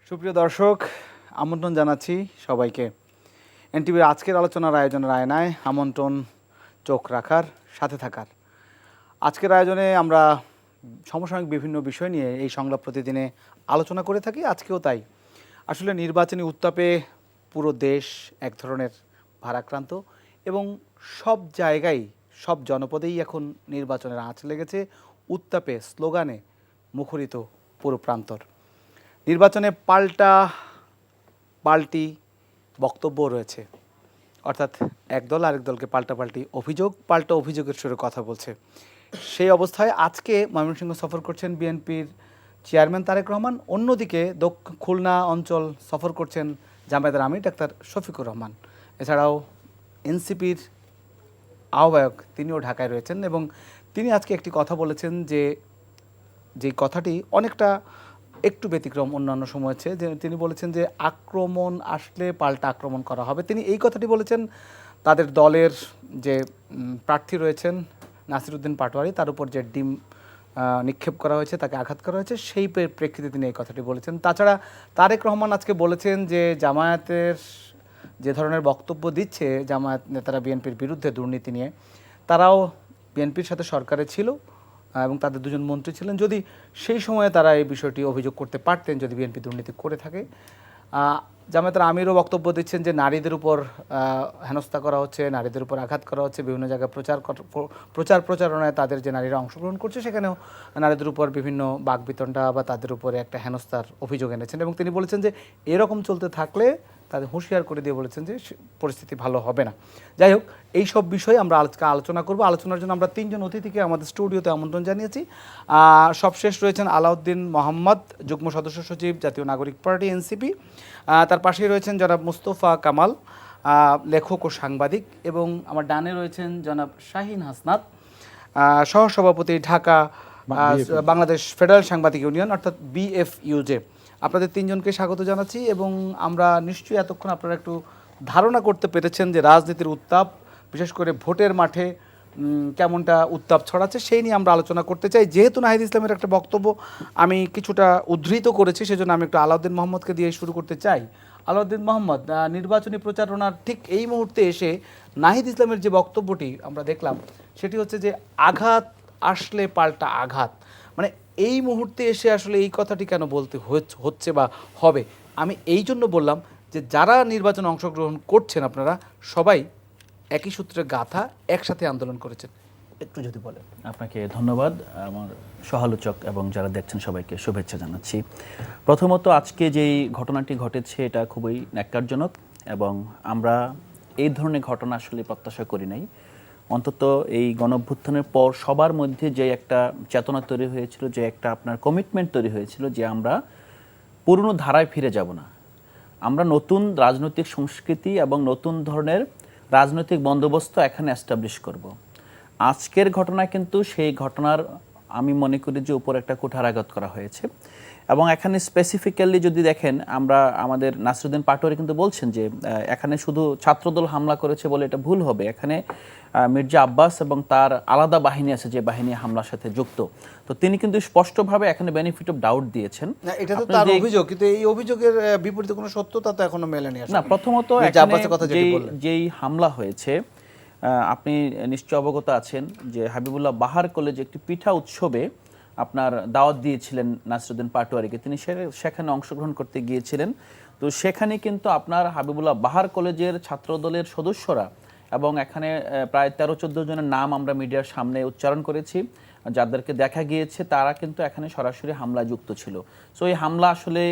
সুপ্রিয় দর্শক, আমন্ত্রণ জানাচ্ছি সবাইকে এনটিভির আজকের আলোচনার আয়োজনের আয়নায় আমন্ত্রণ চোখ রাখার, সাথে থাকার। আজকের আয়োজনে আমরা সমসাময়িক বিভিন্ন বিষয় নিয়ে এই সংলাপ প্রতিদিনে আলোচনা করে থাকি, আজকেও তাই। আসলে নির্বাচনী উত্তাপে পুরো দেশ এক ধরনের ভারাক্রান্ত এবং সব জায়গায়, সব জনপদেই এখন নির্বাচনের আঁচ লেগেছে, উত্তাপে, স্লোগানে মুখরিত পুরো প্রান্তর। নির্বাচনে পাল্টি বক্তব্য রয়েছে, অর্থাৎ এক দল আরেক দলকে পাল্টাপাল্টি পাল্টা অভিযোগের সুরে কথা বলছে। সেই অবস্থায় আজকে ময়মনসিংহ সফর করছেন বিএনপির চেয়ারম্যান তারেক রহমান, অন্যদিকে খুলনা অঞ্চল সফর করছেন জামায়াতের আমির ডাক্তার শফিকুর রহমান। এছাড়াও এনসিপির আহ্বায়ক তিনিও ঢাকায় রয়েছেন এবং তিনি আজকে একটি কথা বলেছেন যে কথাটি অনেকটা একটু ব্যতিক্রম অন্যান্য সময় আছে, যে তিনি বলেছেন যে আক্রমণ আসলে পাল্টা আক্রমণ করা হবে। তিনি এই কথাটি বলেছেন তাদের দলের যে প্রার্থী রয়েছেন নাসিরউদ্দিন পাটোয়ারি, তার উপর যে ডিম নিক্ষেপ করা হয়েছে, তাকে আঘাত করা হয়েছে, সেই প্রেক্ষিতে তিনি এই কথাটি বলেছেন। তাছাড়া তারেক রহমান আজকে বলেছেন যে জামায়াতের যে ধরনের বক্তব্য দিচ্ছে জামায়াত নেতারা বিএনপির বিরুদ্ধে দুর্নীতি নিয়ে, তারাও বিএনপির সাথে সরকারে ছিল এবং তাদের দুজন মন্ত্রী ছিলেন। যদি সেই সময়ে তারা এই বিষয়টি অভিযোগ করতে পারতেন যদি বিএনপি দুর্নীতি করে থাকে। জামায়াতের আমিরও বক্তব্য দিচ্ছেন যে নারীদের উপর হেনস্থা করা হচ্ছে, নারীদের উপর আঘাত করা হচ্ছে, বিভিন্ন জায়গায় প্রচারণায় তাদের যে নারীরা অংশগ্রহণ করছে সেখানেও নারীদের উপর বিভিন্ন বাকবিতণ্ডা বা তাদের উপরে একটা হেনস্থার অভিযোগ এনেছেন এবং তিনি বলেছেন যে এরকম চলতে থাকলে তাদের হুঁশিয়ার করে দিয়ে বলেছেন যে পরিস্থিতি ভালো হবে না। যাই হোক, এই সব বিষয়ে আমরা আজকে আলোচনা করব। আলোচনার জন্য আমরা তিনজন অতিথিকে আমাদের স্টুডিওতে আমন্ত্রণ জানিয়েছি। সবশেষ রয়েছেন আলাউদ্দিন মোহাম্মদ, যুগ্ম সদস্য সচিব, জাতীয় নাগরিক পার্টি এনসিপি। তার পাশেই রয়েছেন জনাব মুস্তফা কামাল, লেখক ও সাংবাদিক, এবং আমার ডানে রয়েছেন জনাব শাহিন হাসনাত, সহসভাপতি, ঢাকা বাংলাদেশ ফেডারেল সাংবাদিক ইউনিয়ন অর্থাৎ BFUJ। আপনাদের তিনজনকে স্বাগত জানাচ্ছি এবং আমরা নিশ্চয়ই এতক্ষণ আপনারা একটু ধারণা করতে পেরেছেন যে রাজনীতির উত্তাপ, বিশেষ করে ভোটের মাঠে কেমনটা উত্তাপ ছড়াচ্ছে সেই নিয়ে আমরা আলোচনা করতে চাই। যেহেতু নাহিদ ইসলামের একটা বক্তব্য আমি কিছুটা উদ্ধৃত করেছি, সেজন্য আমি একটু আলাউদ্দিন মোহাম্মদকে দিয়ে শুরু করতে চাই। আলাউদ্দিন মোহাম্মদ, নির্বাচনী প্রচারণার ঠিক এই মুহূর্তে এসে নাহিদ ইসলামের যে বক্তব্যটি আমরা দেখলাম সেটি হচ্ছে যে আঘাত আসলে পাল্টা আঘাত, মানে এই মুহূর্তে এসে আসলে এই কথাটি কেন বলতে হচ্ছে বা হবে? আমি এই জন্য বললাম যে যারা নির্বাচনে অংশগ্রহণ করছেন আপনারা সবাই একই সূত্রে গাথা, একসাথে আন্দোলন করেছেন, একটু যদি বলেন। আপনাকে ধন্যবাদ। আমার সহালোচক এবং যারা দেখছেন সবাইকে শুভেচ্ছা জানাচ্ছি। প্রথমত, আজকে যেই ঘটনাটি ঘটেছে এটা খুবই ন্যাক্কারজনক এবং আমরা এই ধরনের ঘটনা আসলে প্রত্যাশা করি নাই। অন্তত এই গণঅভ্যুত্থানের পর সবার মধ্যে যে একটা চেতনা তৈরি হয়েছিল, যে একটা আপনার কমিটমেন্ট তৈরি হয়েছিল যে আমরা পুরনো ধারায় ফিরে যাব না, আমরা নতুন রাজনৈতিক সংস্কৃতি এবং নতুন ধরনের রাজনৈতিক বন্দোবস্ত এখানে এস্টাবলিশ করব। আজকের ঘটনা কিন্তু সেই ঘটনার আমি মনে করি যে উপর একটা কুঠারাঘাত করা হয়েছে এবং এখানে স্পেসিফিক্যালি যদি দেখেন, আমরা আমাদের নাসিরউদ্দিন পাটোয়ারি কিন্তু বলছেন যে এখানে শুধু ছাত্রদল হামলা করেছে বলে এটা ভুল হবে, এখানে মির্জা আব্বাস এবং তার আলাদা বাহিনী আছে যে বাহিনী হামলার সাথে যুক্ত। তো তিনি কিন্তু স্পষ্টভাবে এখানে বেনিফিট অফ ডাউট দিয়েছেন। না, এটা তো তার অভিযোগ, কিন্তু এই অভিযোগের বিপরীতে কোনো সত্যতা তো এখনো মেলেনি। না, প্রথমত যেই হামলা হয়েছে আপনি নিশ্চয় অবগত আছেন যে হাবিবুল্লাহ বাহার কলেজে একটি পিঠা উৎসবে আপনার দাওয়াত দিয়েছিলেন নাসিরউদ্দিন পাটোয়ারিকে, তিনি সেখানে অংশগ্রহণ করতে গিয়েছিলেন। তো সেখানে কিন্তু আপনার হাবিবুল্লাহ বাহার কলেজের ছাত্রদলের সদস্যরা এবং এখানে প্রায় 13-14 জনের নাম আমরা মিডিয়ার সামনে উচ্চারণ করেছি, যাদেরকে দেখা গিয়েছে তারা কিন্তু এখানে সরাসরি হামলায় যুক্ত ছিল। সো এই হামলা আসলে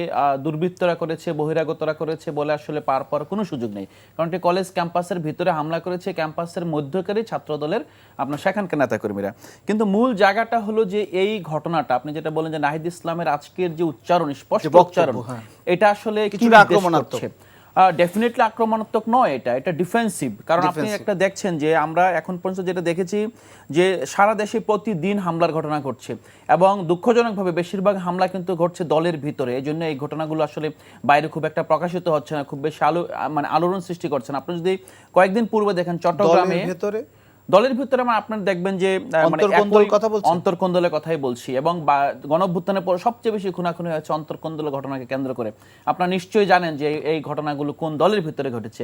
দুর্বৃত্তরা করেছে, বহিরাগতরা করেছে বলে আসলে পার পাওয়ার কোনো সুযোগ নেই, কারণ এটি কলেজ ক্যাম্পাসের ভিতরে হামলা করেছে ক্যাম্পাসের মধ্যকারী ছাত্রদলের আপনার সেখানকার নেতাকর্মীরা। কিন্তু মূল জায়গাটা হলো যে এই ঘটনাটা আপনি যেটা বলেন যে নাহিদ ইসলামের আজকের যে উচ্চারণ, স্পষ্ট উচ্চারণ, এটা আসলে কিছুটা আক্রমণাত্মক। ডেফিনেটলি আক্রমণাত্মক নয়, এটা ডিফেন্সিভ। কারণ আপনি একটা দেখছেন যে আমরা এখন পর্যন্ত যেটা দেখেছি যে সারা দেশে প্রতিদিন হামলার ঘটনা ঘটছে এবং দুঃখজনকভাবে বেশিরভাগ হামলা কিন্তু ঘটছে দলের ভিতরে। এই জন্য এই ঘটনাগুলো আসলে বাইরে খুব একটা প্রকাশিত হচ্ছে না, খুব বেশি আলোড়ন সৃষ্টি করছে না। আপনি যদি কয়েকদিন পূর্বে দেখেন চট্টগ্রামে দলের ভিতরে আপনারা দেখবেন যে অন্তর্কোন্দল কথা বলছেন? অন্তর্কোন্দলের কথাই বলছি, এবং গণঅভ্যুত্থানের পর সবচেয়ে বেশি খুনাখুনি হয়েছে অন্তর্কোন্দলের ঘটনাকে কেন্দ্র করে। আপনারা নিশ্চয়ই জানেন যে এই ঘটনাগুলো কোন দলের ভিতরে ঘটেছে।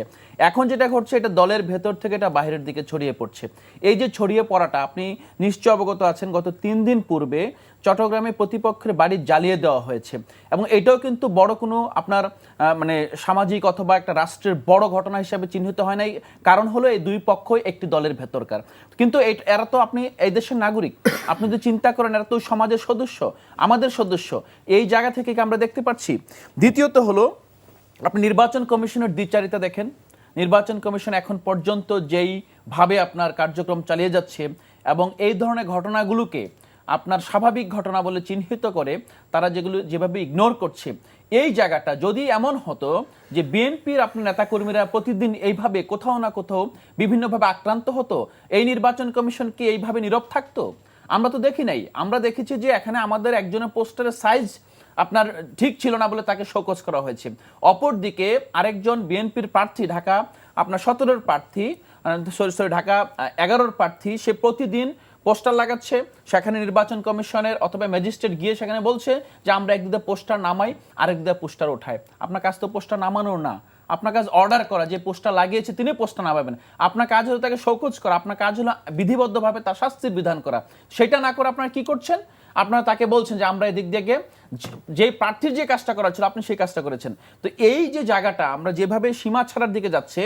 এখন যেটা ঘটছে এটা দলের ভেতর থেকে এটা বাইরের দিকে ছড়িয়ে পড়ছে। এই যে ছড়িয়ে পড়াটা আপনি নিশ্চয় অবগত আছেন, গত 3 দিন পূর্বে চট্টগ্রামে প্রতিপক্ষের বাড়ি জ্বালিয়ে দেওয়া হয়েছে, এবং এটাও কিন্তু বড় কোনো আপনার সামাজিক অথবা একটা রাষ্ট্রের বড় ঘটনা হিসেবে চিহ্নিত হয় নাই। কারণ হলো এই দুই পক্ষই একটি দলের ভেতরকার, কিন্তু এরা তো আপনি এই দেশের নাগরিক, আপনি যদি চিন্তা করেন এরা তো সমাজের সদস্য, আমাদের সদস্য, এই জায়গা থেকে আমরা দেখতে পাচ্ছি। দ্বিতীয়ত হলো আপনি নির্বাচন কমিশনের দ্বিচারিতা দেখেন। নির্বাচন কমিশন এখন পর্যন্ত যেইভাবে আপনার কার্যক্রম চালিয়ে যাচ্ছে এবং এই ধরনের ঘটনাগুলোকে আপনার স্বাভাবিক ঘটনা বলে চিহ্নিত করে তারা যেভাবে ইগনোর করছে, এই জায়গাটা যদি এমন হতো যে বিএনপির আপনার নেতাকর্মীরা প্রতিদিন এইভাবে কোথাও না কোথাও বিভিন্নভাবে আক্রান্ত হতো, এই নির্বাচন কমিশন কি এইভাবে নীরব থাকতো? আমরা তো দেখি নাই। আমরা দেখেছি যে এখানে আমাদের একজনের পোস্টারের সাইজ আপনার ঠিক ছিল না বলে তাকে শোকজ করা হয়েছে। অপরদিকে আরেকজন বিএনপির প্রার্থী, ঢাকা আপনার 17-র প্রার্থী, ঢাকা 11-র প্রার্থী, সে প্রতিদিন পোস্টার লাগাচ্ছে, সেখানে নির্বাচন কমিশনের অথবা ম্যাজিস্ট্রেট গিয়ে সেখানে বলছে যে আমরা একদিকে পোস্টার নামাই, আরেকদিকে পোস্টার ওঠায়। আপনার কাজ তো পোস্টার নামানোর না, আপনার কাজ অর্ডার করা, যে পোস্টার লাগিয়েছে তিনি পোস্টার নামাবেন। আপনার কাজ হলো তাকে শোকজ করা, আপনার কাজ হলো বিধিবদ্ধভাবে তার শাস্তির বিধান করা। সেটা না করে আপনারা কি করছেন? আপনারা তাকে বলছেন যে আমরা এদিক দিয়ে যে প্রার্থীর যে কাজটা করা ছিল আপনি সেই কাজটা করেছেন। তো এই যে জায়গাটা আমরা যেভাবে সীমা ছাড়ার দিকে যাচ্ছে,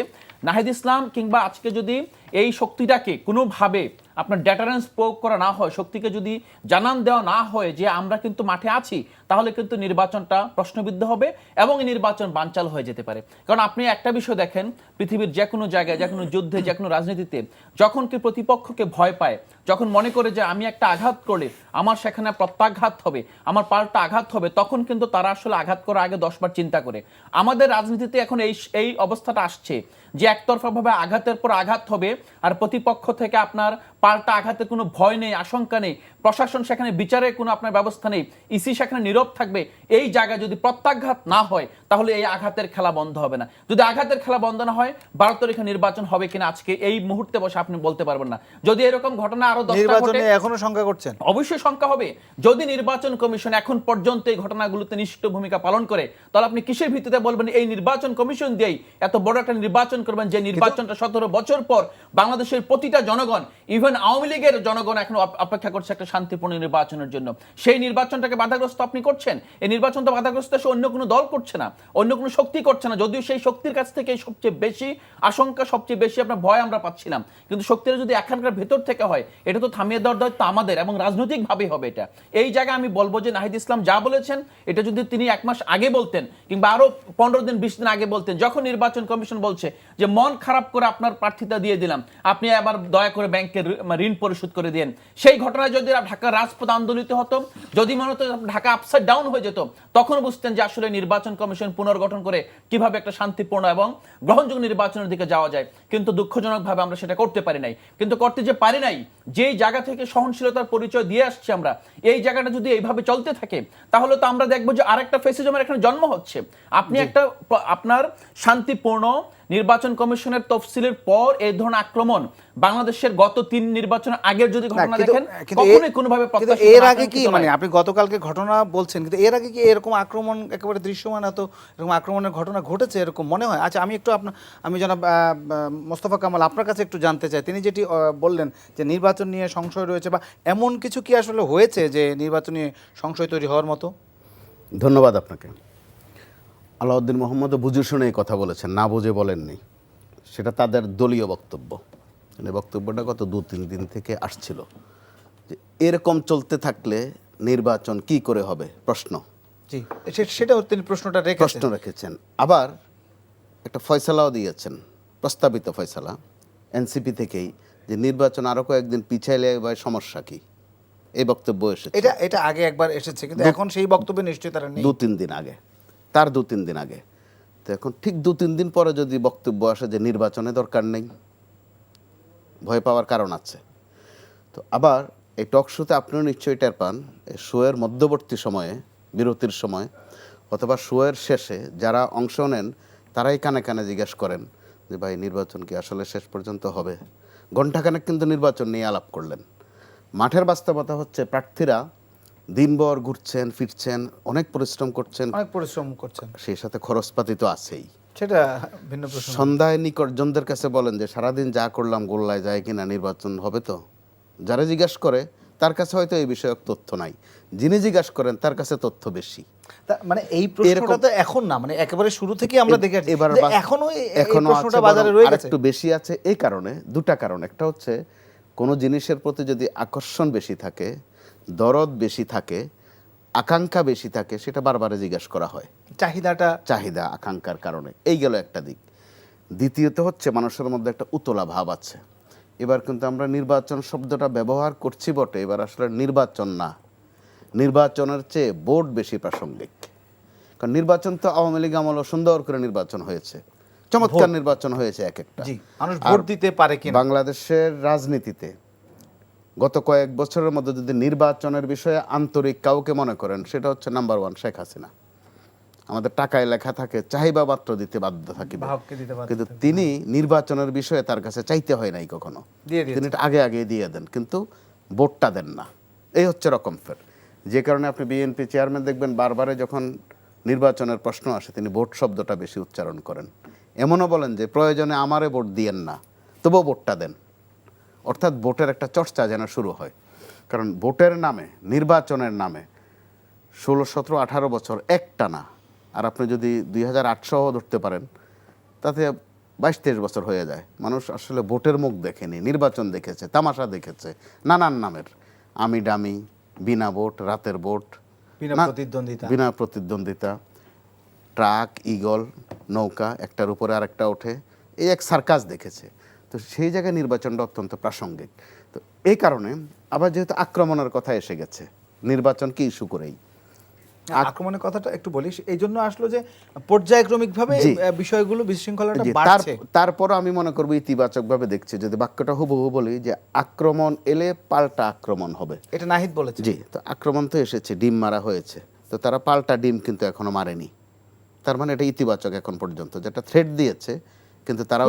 নাহিদ ইসলাম কিংবা আজকে যদি এই শক্তিটাকে কোনোভাবে আপনার ডেটারেন্স প্রয়োগ করা না হয়, শক্তিকে যদি জানান দেওয়া না হয় যে আমরা কিন্তু মাঠে আছি, তাহলে কিন্তু নির্বাচনটা প্রশ্নবিদ্ধ হবে এবং এই নির্বাচন বানচাল হয়ে যেতে পারে। কারণ আপনি একটা বিষয় দেখেন, পৃথিবীর যে কোনো জায়গায়, যে কোনো যুদ্ধে, যে কোনো রাজনীতিতে যখন কি প্রতিপক্ষকে ভয় পায়, যখন মনে করে যে আমি একটা আঘাত করলে আমার সেখানে প্রত্যাঘাত হবে, আমার পাল্টা আঘাত হবে, তখন কিন্তু তারা আসলে আঘাত করার আগে 10 বার চিন্তা করে। আমাদের রাজনীতিতে এখন এই অবস্থাটা আসছে যে একতরফাভাবে আঘাতের পর আঘাত হবে, আর প্রতিপক্ষ থেকে আপনার পাল্টা আঘাতের কোনো ভয় নেই, আশঙ্কা নেই, প্রশাসন সেখানে বিচারের কোনো আপনার ব্যবস্থা নেই, ইসি সেখানে নীরব থাকবে। এই জায়গায় যদি প্রত্যাঘাত না হয় তাহলে এই আঘাতের খেলা বন্ধ হবে না। যদি আঘাতের খেলা বন্ধ না হয় 12 তারিখে নির্বাচন হবে কিনা আজকে এই মুহূর্তে বসে আপনি বলতে পারবেন না। যদি এরকম ঘটনা আরো 10টা ঘটে, এখনো শঙ্কা করছেন? অবশ্যই শঙ্কা হবে। যদি নির্বাচন কমিশন এখন পর্যন্ত এই ঘটনাগুলোতে নিষ্ঠ ভূমিকা পালন করে, তাহলে আপনি কিসের ভিত্তিতে বলবেন এই নির্বাচন কমিশন দিয়েই এত বড় একটা নির্বাচন করবেন, যে নির্বাচনটা 17 বছর পর বাংলাদেশের প্রতিটা জনগণ, ইভেন আওয়ামী লীগের জনগণ এখন অপেক্ষা করছে একটা শান্তিপূর্ণ নির্বাচনের জন্য। সেই নির্বাচনটাকে বাধাগ্রস্ত আপনি করছেন। এই নির্বাচন তো বাধাগ্রস্ত অন্য কোনো দল করছে না, অন্য কোনো শক্তি করছে না, যদিও সেই শক্তির কাছ থেকে সবচেয়ে বেশি আশঙ্কা, সবচেয়ে বেশি আপনার ভয় আমরা পাচ্ছিলাম। কিন্তু শক্তিটা যদি এখানকার ভেতর থেকে হয়, এটা তো থামিয়ে দেওয়ার দায়িত্ব আমাদের, এবং রাজনৈতিকভাবে হবে এটা। এই জায়গায় আমি বলবো যে নাহিদ ইসলাম যা বলেছেন, এটা যদি তিনি 1 মাস আগে বলতেন কিংবা আরো 15 দিন 20 দিন আগে বলতেন, যখন নির্বাচন কমিশন বলছে যে মন খারাপ করে আপনার প্রার্থিতা দিয়ে দিলাম, আপনি আবার দয়া করে ব্যাংকের ঋণ পরিশোধ করে দেন, সেই ঘটনায় যদি ঢাকা রাজপথ আন্দোলিত হতো, যদি মনে হতো ঢাকা আপসাইড ডাউন হয়ে যেত, তখন বুঝতেন যে আসলে নির্বাচন কমিশন পুনর্গঠন করে কিভাবে একটা শান্তিপূর্ণ এবং গ্রহণযোগ্য নির্বাচনের দিকে যাওয়া যায়। কিন্তু দুঃখজনকভাবে আমরা সেটা করতে পারি নাই। কিন্তু করতে যে পারি নাই, যেই জায়গা থেকে সহনশীলতার পরিচয় দিয়ে আসছি আমরা, এই জায়গাটা যদি এইভাবে চলতে থাকে, তাহলে তো আমরা দেখবো যে আরেকটা ফেসিজমের এখানে জন্ম হচ্ছে। আপনি একটা আপনার শান্তিপূর্ণ নির্বাচন কমিশনের তফসিলের পর এই ধরনের আক্রমণ বাংলাদেশের গত 3 নির্বাচনের আগের যদি ঘটনা দেখেন, কখনোই কোনোভাবে প্রত্যাশিত। এর আগে কি মানে আপনি গতকালকে ঘটনা বলছেন, কিন্তু এর আগে কি এরকম আক্রমণ একেবারে দৃশ্যমান, এত এরকম আক্রমণের ঘটনা ঘটেছে এরকম মনে হয়? আচ্ছা, আমি জনাব মোস্তফা কামাল আপনার কাছে একটু জানতে চাই, তিনি যেটি বললেন যে নির্বাচন নিয়ে সংশয় রয়েছে, বা এমন কিছু কি আসলে হয়েছে যে নির্বাচন নিয়ে সংশয় তৈরি হওয়ার মতো? ধন্যবাদ আপনাকে। আলাউদ্দিন মোহাম্মদও বুঝে শুনে এই কথা বলেছেন, না বুঝে বলেননি। সেটা তাদের দলীয় বক্তব্য। মানে বক্তব্যটা গত 2-3 দিন থেকে আসছিল যে এরকম চলতে থাকলে নির্বাচন কি করে হবে, প্রশ্ন। জি, সেটাও তিনি প্রশ্ন রেখেছেন। আবার একটা ফয়সালাও দিয়েছেন, প্রস্তাবিত ফয়সালা এনসিপি থেকেই, যে নির্বাচন আরও কয়েকদিন পিছাইলে বা সমস্যা কি, এই বক্তব্য এসেছে। এটা আগে একবার এসেছে, কিন্তু এখন সেই বক্তব্যে নিশ্চয়ই তারা নেই। 2-3 দিন আগে, তার 2-3 দিন আগে। তো এখন ঠিক 2-3 দিন পরে যদি বক্তব্য আসে যে নির্বাচনে দরকার নেই, ভয় পাওয়ার কারণ আছে। তো আবার এই টক শোতে আপনিও নিশ্চয়ই টের পান, এই শোয়ের মধ্যবর্তী সময়ে, বিরতির সময় অথবা শোয়ের শেষে যারা অংশ নেন তারাই কানে কানে জিজ্ঞেস করেন যে ভাই নির্বাচন কি আসলে শেষ পর্যন্ত হবে, ঘণ্টাখানেক কিন্তু নির্বাচন নিয়ে আলাপ করলেন। মাঠের বাস্তবতা হচ্ছে প্রার্থীরা দিনভর ঘুরছেন ফিরছেন, অনেক পরিশ্রম করছেন, সেই সাথে খরচপাতি তো আছেই, সেটা ভিন্ন প্রশ্ন। সন্ধ্যায় নিকটজনদের কাছে বলেন যে সারাদিন যা করলাম গোল্লায় যায় কিনা, নির্বাচন হবে তো? যারা জিজ্ঞাসা করে তার কাছে হয়তো এই বিষয়ক তথ্য নাই, যিনি জিজ্ঞাসা করেন তার কাছে তথ্য বেশি। মানে এই প্রশ্নটা তো এখন না, মানে একেবারে শুরু থেকে আমরা দেখে আসছি, এবার এখনো এখনো প্রশ্নটা বাজারে রয়ে গেছে। একটু বেশি আছে এই কারণে, দুটা কারণ। একটা হচ্ছে কোনো জিনিসের প্রতি যদি আকর্ষণ বেশি থাকে, দরদ বেশি থাকে, আকাঙ্ক্ষা বেশি থাকে, সেটা বারবারে জিজ্ঞাসা করা হয়, চাহিদা আকাঙ্ক্ষার কারণে। এই গেল একটা দিক। দ্বিতীয়ত হচ্ছে মানুষের মধ্যে একটা উতলা ভাব আছে। এবার কিন্তু আমরা নির্বাচন শব্দটা ব্যবহার করছি বটে, এবার আসলে নির্বাচন না, নির্বাচনের চেয়ে ভোট বেশি প্রাসঙ্গিক। কারণ নির্বাচন তো আওয়ামী লীগ আমলে সুন্দর করে নির্বাচন হয়েছে, চমৎকার নির্বাচন হয়েছে এক একটা। মানুষ ভোট দিতে পারে কিনা বাংলাদেশের রাজনীতিতে গত কয়েক বছরের মধ্যে যদি নির্বাচনের বিষয়ে আন্তরিক কাউকে মনে করেন, সেটা হচ্ছে নাম্বার 1 শেখ হাসিনা। আমাদের টাকায় লেখা থাকে চাহিবা মাত্র দিতে বাধ্য থাকি, কিন্তু তিনি নির্বাচনের বিষয়ে তার কাছে চাইতে হয় নাই কখনো, তিনি আগে আগে দিয়ে দেন, কিন্তু ভোটটা দেন না। এই হচ্ছে রকম ফের, যে কারণে আপনি বিএনপি চেয়ারম্যান দেখবেন বারবারে যখন নির্বাচনের প্রশ্ন আসে তিনি ভোট শব্দটা বেশি উচ্চারণ করেন। এমনও বলেন যে প্রয়োজনে আমারে ভোট দিয়েন না, তবুও ভোটটা দেন। অর্থাৎ ভোটের একটা চর্চা যেন শুরু হয়। কারণ ভোটের নামে, নির্বাচনের নামে 16, 17, 18 বছর একটানা, আর আপনি যদি 2008 সহ ধরতে পারেন, তাতে 22-23 বছর হয়ে যায়। মানুষ আসলে ভোটের মুখ দেখেনি, নির্বাচন দেখেছে, তামাশা দেখেছে, নানান নামের, আমি ডামি, বিনা ভোট, রাতের ভোট, বিনা প্রতিদ্বন্দ্বিতা, ট্রাক, ঈগল, নৌকা, একটার উপরে আরেকটা ওঠে, এই এক সার্কাস দেখেছে। তো সেই জায়গায় নির্বাচনটা অত্যন্ত প্রাসঙ্গিক। তো এই কারণে আবার যেহেতু আক্রমণের কথা এসে গেছে, নির্বাচনকে ইস্যু করেই আক্রমণের কথাটা একটু বলিস, এই জন্য আসলো যে পর্যায়ক্রমিকভাবে বিষয়গুলো বিশৃঙ্খলাটা বাড়ছে। তারপর আমি মনে করবো ইতিবাচকভাবে দেখছি, যদি বাক্যটা হুবহু বলি যে আক্রমণ এলে পাল্টা আক্রমণ হবে, এটা নাহিদ বলেছে। জি, তো আক্রমণ তো এসেছে, ডিম মারা হয়েছে, তো তারা পাল্টা ডিম কিন্তু এখনো মারেনি। তার মানে এটা ইতিবাচক এখন পর্যন্ত, যেটা থ্রেট দিয়েছে কিন্তু তারা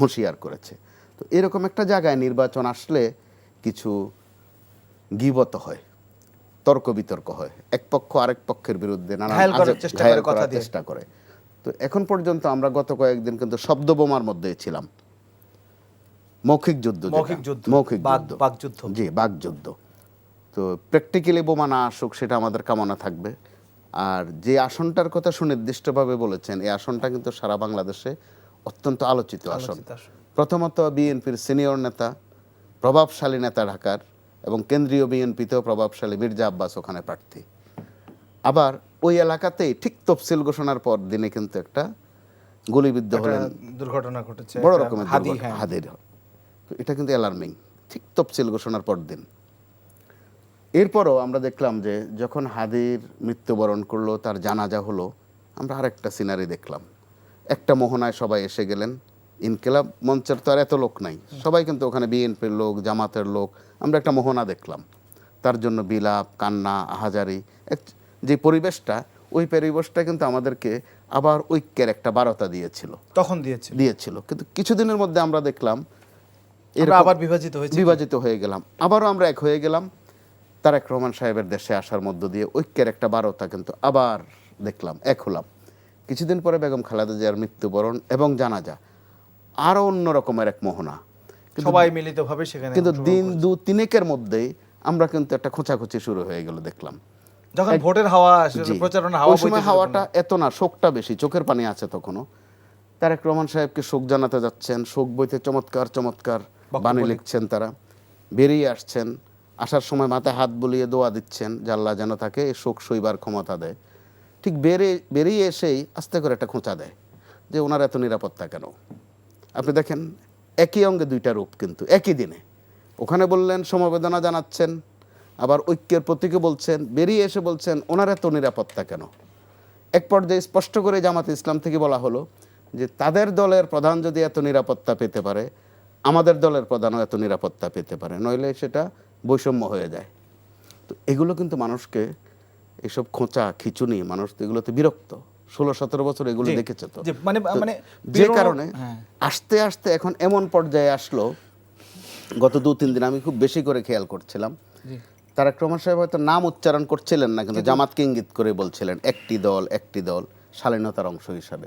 হুঁশিয়ার করেছে। তো এরকম একটা জায়গায় নির্বাচন আসলে কিছু গীবত হয়, তর্ক বিতর্ক হয়, এক পক্ষ আরেক পক্ষের বিরুদ্ধে নানা চেষ্টা করে। তো এখন পর্যন্ত আমরা গত কয়েকদিন কিন্তু শব্দ বোমার মধ্যে ছিলাম, মৌখিক যুদ্ধ, জি, বাকযুদ্ধ। তো প্র্যাকটিক্যালি বোমা না আসুক সেটা আমাদের কামনা থাকবে। আর যে আসনটার কথা সুনির্দিষ্টভাবে বলেছেন, এই আসনটা কিন্তু সারা বাংলাদেশে অত্যন্ত আলোচিত আসন। প্রথমত বিএনপির সিনিয়র নেতা, প্রভাবশালী নেতা ঢাকার, এবং কেন্দ্রীয় বিএনপিতেও প্রভাবশালী মির্জা আব্বাস ওখানে প্রার্থী। আবার ওই এলাকাতেই ঠিক তফসিল ঘোষণার পর দিনে কিন্তু একটা গুলিবিদ্ধ হলেন, দুর্ঘটনা ঘটেছে বড় রকমের হাদির। তো এটা কিন্তু অ্যালার্মিং, ঠিক তফসিল ঘোষণার পর দিন। এরপরও আমরা দেখলাম যে যখন হাদির মৃত্যুবরণ করলো, তার জানাজা হলো, আমরা আরেকটা সিনারি দেখলাম। একটা মোহনায় সবাই এসে গেলেন, ইনকিলাব মঞ্চের তো আর এত লোক নাই, সবাই কিন্তু ওখানে বিএনপির লোক, জামাতের লোক, আমরা একটা মোহনা দেখলাম। তার জন্য বিলাপ, কান্না, আহাজারি, যে পরিবেশটা, ওই পরিবেশটা কিন্তু আমাদেরকে আবার ঐক্যের একটা বার্তা দিয়েছিল। কিন্তু কিছুদিনের মধ্যে আমরা দেখলাম আবার বিভাজিত হয়ে গেলাম, আবারও আমরা এক হয়ে গেলাম। তারেক রহমান সাহেবের দেশে আসার মধ্য দিয়ে ঐক্যের একটা বার্তা কিন্তু আবার দেখলাম, এক হলাম। কিছুদিন পরে বেগম খালেদা জিয়ার মৃত্যুবরণ এবং জানাজা, আরো অন্য রকমের এক মোহনা, সবাই মিলিতভাবে সেখানে। কিন্তু দিন 2-3 মধ্যেই আমরা কিন্তু একটা খোঁচাখুচি শুরু হয়ে গেল দেখলাম, যখন ভোটের হাওয়া আসলে, প্রচারণা হাওয়া, ওই সময় হাওয়াটা এত না, শোকটা বেশি, চোখের পানি আছে তখনও। তারেক রহমান সাহেবকে শোক জানাতে যাচ্ছেন, শোক বইতে চমৎকার চমৎকার বাণী লিখছেন, তারা বেরিয়ে আসছেন, আসার সময় মাথায় হাত বুলিয়ে দোয়া দিচ্ছেন যে আল্লাহ যেন তাকে এই শোক সইবার ক্ষমতা দেয়। ঠিক বেরিয়ে এসেই আস্তে করে একটা খোঁচা দেয় যে ওনার এত নিরাপত্তা কেন। আপনি দেখেন একই অঙ্গে দুইটা রূপ, কিন্তু একই দিনে ওখানে বললেন সমবেদনা জানাচ্ছেন, আবার ঐক্যের প্রতীকে বলছেন, বেরিয়ে এসে বলছেন ওনার এত নিরাপত্তা কেন। এক পর্যায়ে স্পষ্ট করে জামাতে ইসলাম থেকে বলা হলো যে তাদের দলের প্রধান যদি এত নিরাপত্তা পেতে পারে, আমাদের দলের প্রধানও এত নিরাপত্তা পেতে পারে, নইলে সেটা বৈষম্য হয়ে যায়। তো এগুলো কিন্তু মানুষকে, এসব খোঁচা খিচুনি, মানুষ তো এগুলোতে বিরক্ত। 16-17 বছর এগুলো দেখেছে তো, মানে যে কারণে আস্তে আস্তে এখন এমন পর্যায়ে আসলো গত 2-3 দিন আমি খুব বেশি করে খেয়াল করছিলাম, তারেক রহমান সাহেব হয়তো নাম উচ্চারণ করছিলেন না, কিন্তু জামাতকে ইঙ্গিত করে বলছিলেন একটি দল শালীনতার অংশ হিসাবে।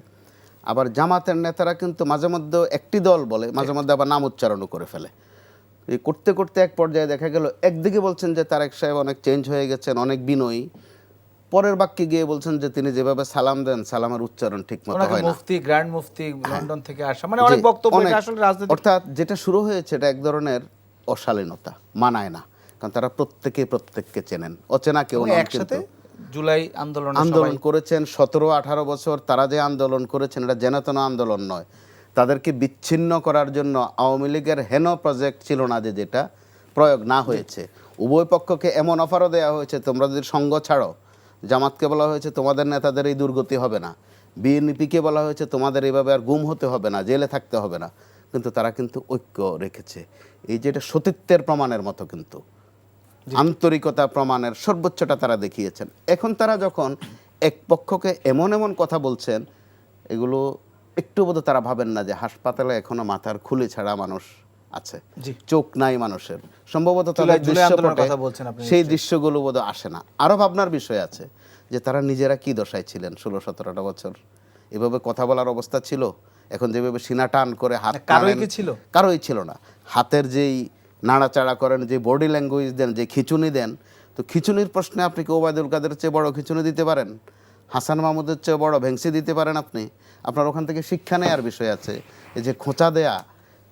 আবার জামাতের নেতারা কিন্তু মাঝে মধ্যে একটি দল বলে, মাঝে মধ্যে আবার নাম উচ্চারণও করে ফেলে। এই করতে করতে এক পর্যায়ে দেখা গেল একদিকে বলছেন যে তারেক সাহেব অনেক চেঞ্জ হয়ে গেছেন, অনেক বিনয়ী, পরের বাক্যে গিয়ে বলছেন যে তিনি যেভাবে সালাম দেন সালামের উচ্চারণ ঠিক মতো হয় না। মুফতি, গ্র্যান্ড মুফতি লন্ডন থেকে আসা, মানে অনেক বক্তব্য, এটা আসলে রাজনীতি। অর্থাৎ যেটা শুরু হয়েছে এটা এক ধরনের অশালীনতা, মানায় না, কারণ তারা প্রত্যেককে চেনেন, অচেনা কেউ না। একসাথে জুলাই আন্দোলন করেছেন 17-18 বছর, তারা যে আন্দোলন করেছেন এটা যেনতেন আন্দোলন নয়, তাদেরকে বিচ্ছিন্ন করার জন্য আওয়ামী লীগের হেন প্রজেক্ট ছিল না যে যেটা প্রয়োগ না হয়েছে। উভয় পক্ষকে এমন অফারও দেওয়া হয়েছে, তোমরা যদি সঙ্গ ছাড়ো, জামাতকে বলা হয়েছে তোমাদের নেতাদের এই দুর্গতি হবে না, বিএনপিকে বলা হয়েছে তোমাদের এইভাবে আর গুম হতে হবে না, জেলে থাকতে হবে না, কিন্তু তারা কিন্তু ঐক্য রেখেছে। এই যেটা সতীত্বের প্রমাণের মতো, কিন্তু আন্তরিকতা প্রমাণের সর্বোচ্চটা তারা দেখিয়েছেন। এখন তারা যখন এক পক্ষকে এমন এমন কথা বলছেন, এগুলো একটু বোধ তারা ভাবেন না যে হাসপাতালে এখনো মাথার খুলি ছাড়া মানুষ আছে, চোখ নাই মানুষের, সম্ভবত তাদের দৃশ্যপটে সেই দৃশ্যগুলো বোধ আসে না। আরো ভাবনার বিষয় আছে যে তারা নিজেরা কি দশায় ছিলেন 16-17টা বছর, এভাবে কথা বলার অবস্থা ছিল। এখন যেভাবে সিনা টান করে হাত, কারোই ছিল না। হাতের যেই নাড়াচাড়া করেন, যে বডি ল্যাঙ্গুয়েজ দেন, যে খিচুনি দেন, তো খিচুনির প্রশ্নে আপনি কি ওবায়দুল কাদের চেয়ে বড় খিচুনি দিতে পারেন? হাসান মাহমুদের চেয়ে বড় ভেংসি দিতে পারেন আপনি? আপনার ওখান থেকে শিক্ষা নেওয়ার বিষয় আছে। এই যে খোঁচা দেয়া,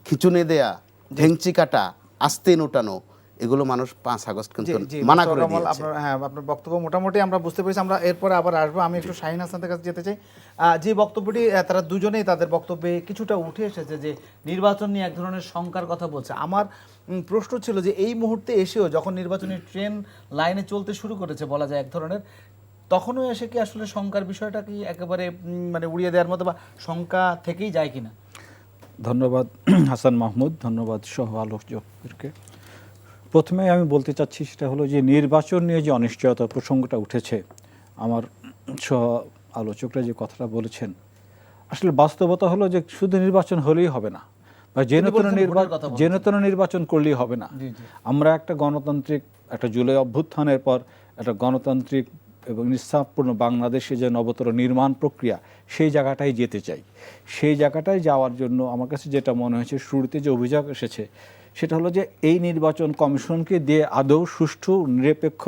খিচুনি দেয়া, ভেংচি কাটা, আস্তিন উঠানো, এগুলো মানুষ 5 আগস্ট কিন্তু মানা করে দিয়েছে। হ্যাঁ, আপনার বক্তব্য মোটামুটি আমরা বুঝতে পেরেছি। আমরা এরপরে আবার আসবো। আমি একটু শাহিন হাসানের কাছে যেতে চাই। যে বক্তব্যটি তারা দুজনেই তাদের বক্তব্যে কিছুটা উঠে এসেছে যে নির্বাচন নিয়ে এক ধরনের শঙ্কার কথা বলছে। আমার প্রশ্ন ছিল যে এই মুহূর্তে এসেও যখন নির্বাচনের ট্রেন লাইনে চলতে শুরু করেছে বলা যায় এক ধরনের, তখনও এসে কি আসলে শঙ্কার বিষয়টা কি একেবারে মানে উড়িয়ে দেওয়ার মতো, বা শঙ্কা থেকেই যায় কিনা? ধন্যবাদ হাসান মাহমুদ, ধন্যবাদ সহ আলোচকদেরকে। প্রথমে আমি বলতে চাচ্ছি সেটা হলো যে নির্বাচন নিয়ে যে অনিশ্চয়তার প্রসঙ্গটা উঠেছে, আমার সহ আলোচকরা যে কথাটা বলেছেন, আসলে বাস্তবতা হলো যে শুধু নির্বাচন হলেই হবে না, বা যেন তেন নির্বাচন করলেই হবে না। আমরা একটা গণতান্ত্রিক, একটা জুলাই অভ্যুত্থানের পর একটা গণতান্ত্রিক এবং নিঃস্বার্থপূর্ণ বাংলাদেশে যে নবতর নির্মাণ প্রক্রিয়া, সেই জায়গাটাই যেতে চাই। সেই জায়গাটায় যাওয়ার জন্য আমার কাছে যেটা মনে হয়েছে, শুরুতে যে অভিযোগ এসেছে সেটা হলো যে এই নির্বাচন কমিশনকে দিয়ে আদৌ সুষ্ঠু, নিরপেক্ষ,